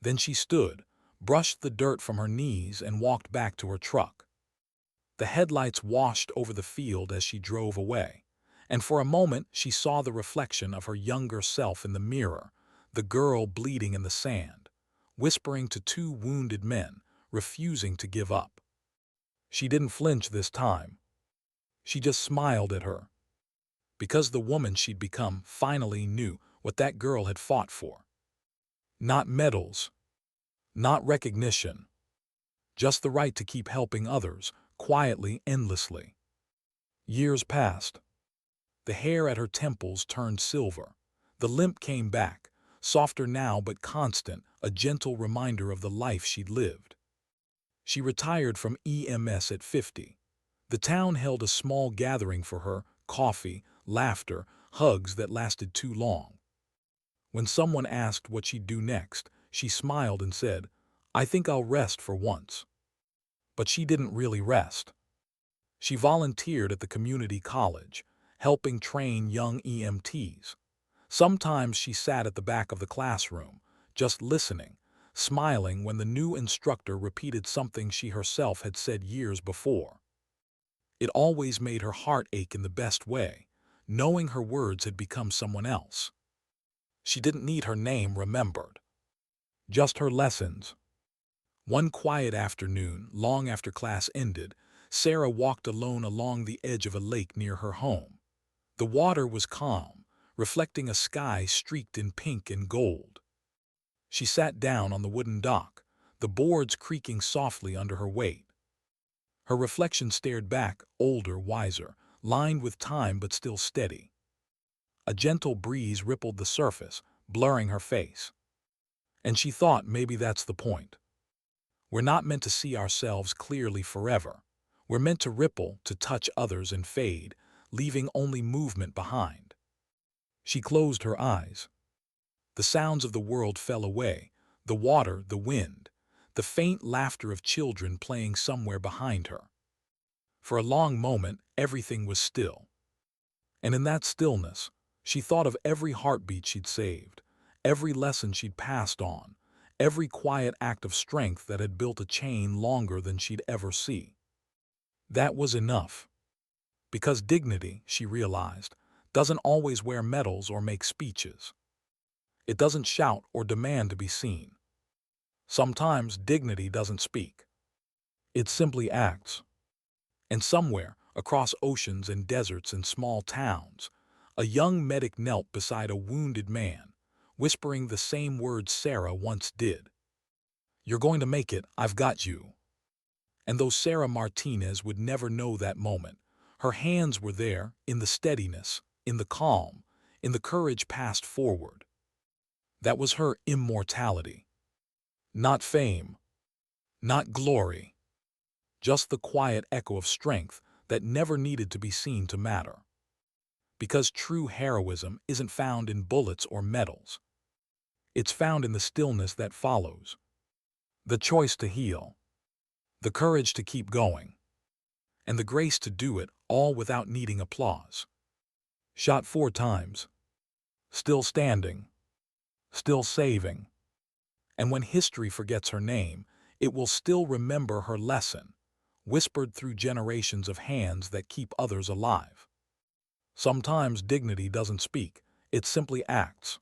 Then she stood, brushed the dirt from her knees, and walked back to her truck. The headlights washed over the field as she drove away, and for a moment she saw the reflection of her younger self in the mirror, the girl bleeding in the sand, whispering to 2 wounded men, refusing to give up. She didn't flinch this time. She just smiled at her. Because the woman she'd become finally knew what that girl had fought for. Not medals, not recognition, just the right to keep helping others, quietly, endlessly. Years passed. The hair at her temples turned silver. The limp came back, softer now but constant, a gentle reminder of the life she'd lived. She retired from EMS at 50. The town held a small gathering for her, coffee, laughter, hugs that lasted too long. When someone asked what she'd do next, she smiled and said, "I think I'll rest for once." But she didn't really rest. She volunteered at the community college, helping train young EMTs. Sometimes she sat at the back of the classroom, just listening, smiling when the new instructor repeated something she herself had said years before. It always made her heart ache in the best way, knowing her words had become someone else. She didn't need her name remembered, just her lessons. One quiet afternoon, long after class ended, Sarah walked alone along the edge of a lake near her home. The water was calm, reflecting a sky streaked in pink and gold. She sat down on the wooden dock, the boards creaking softly under her weight. Her reflection stared back, older, wiser, lined with time but still steady. A gentle breeze rippled the surface, blurring her face. And she thought maybe that's the point. We're not meant to see ourselves clearly forever. We're meant to ripple, to touch others and fade, leaving only movement behind. She closed her eyes. The sounds of the world fell away, the water, the wind, the faint laughter of children playing somewhere behind her. For a long moment, everything was still. And in that stillness, she thought of every heartbeat she'd saved, every lesson she'd passed on, every quiet act of strength that had built a chain longer than she'd ever see. That was enough. Because dignity, she realized, doesn't always wear medals or make speeches. It doesn't shout or demand to be seen. Sometimes dignity doesn't speak. It simply acts. And somewhere, across oceans and deserts and small towns, a young medic knelt beside a wounded man, whispering the same words Sarah once did. "You're going to make it, I've got you." And though Sarah Martinez would never know that moment, her hands were there, in the steadiness, in the calm, in the courage passed forward. That was her immortality. Not fame, not glory, just the quiet echo of strength that never needed to be seen to matter. Because true heroism isn't found in bullets or medals. It's found in the stillness that follows. The choice to heal, the courage to keep going, and the grace to do it all without needing applause. Shot 4 times. Still standing. Still saving. And when history forgets her name, it will still remember her lesson, whispered through generations of hands that keep others alive. Sometimes dignity doesn't speak, it simply acts.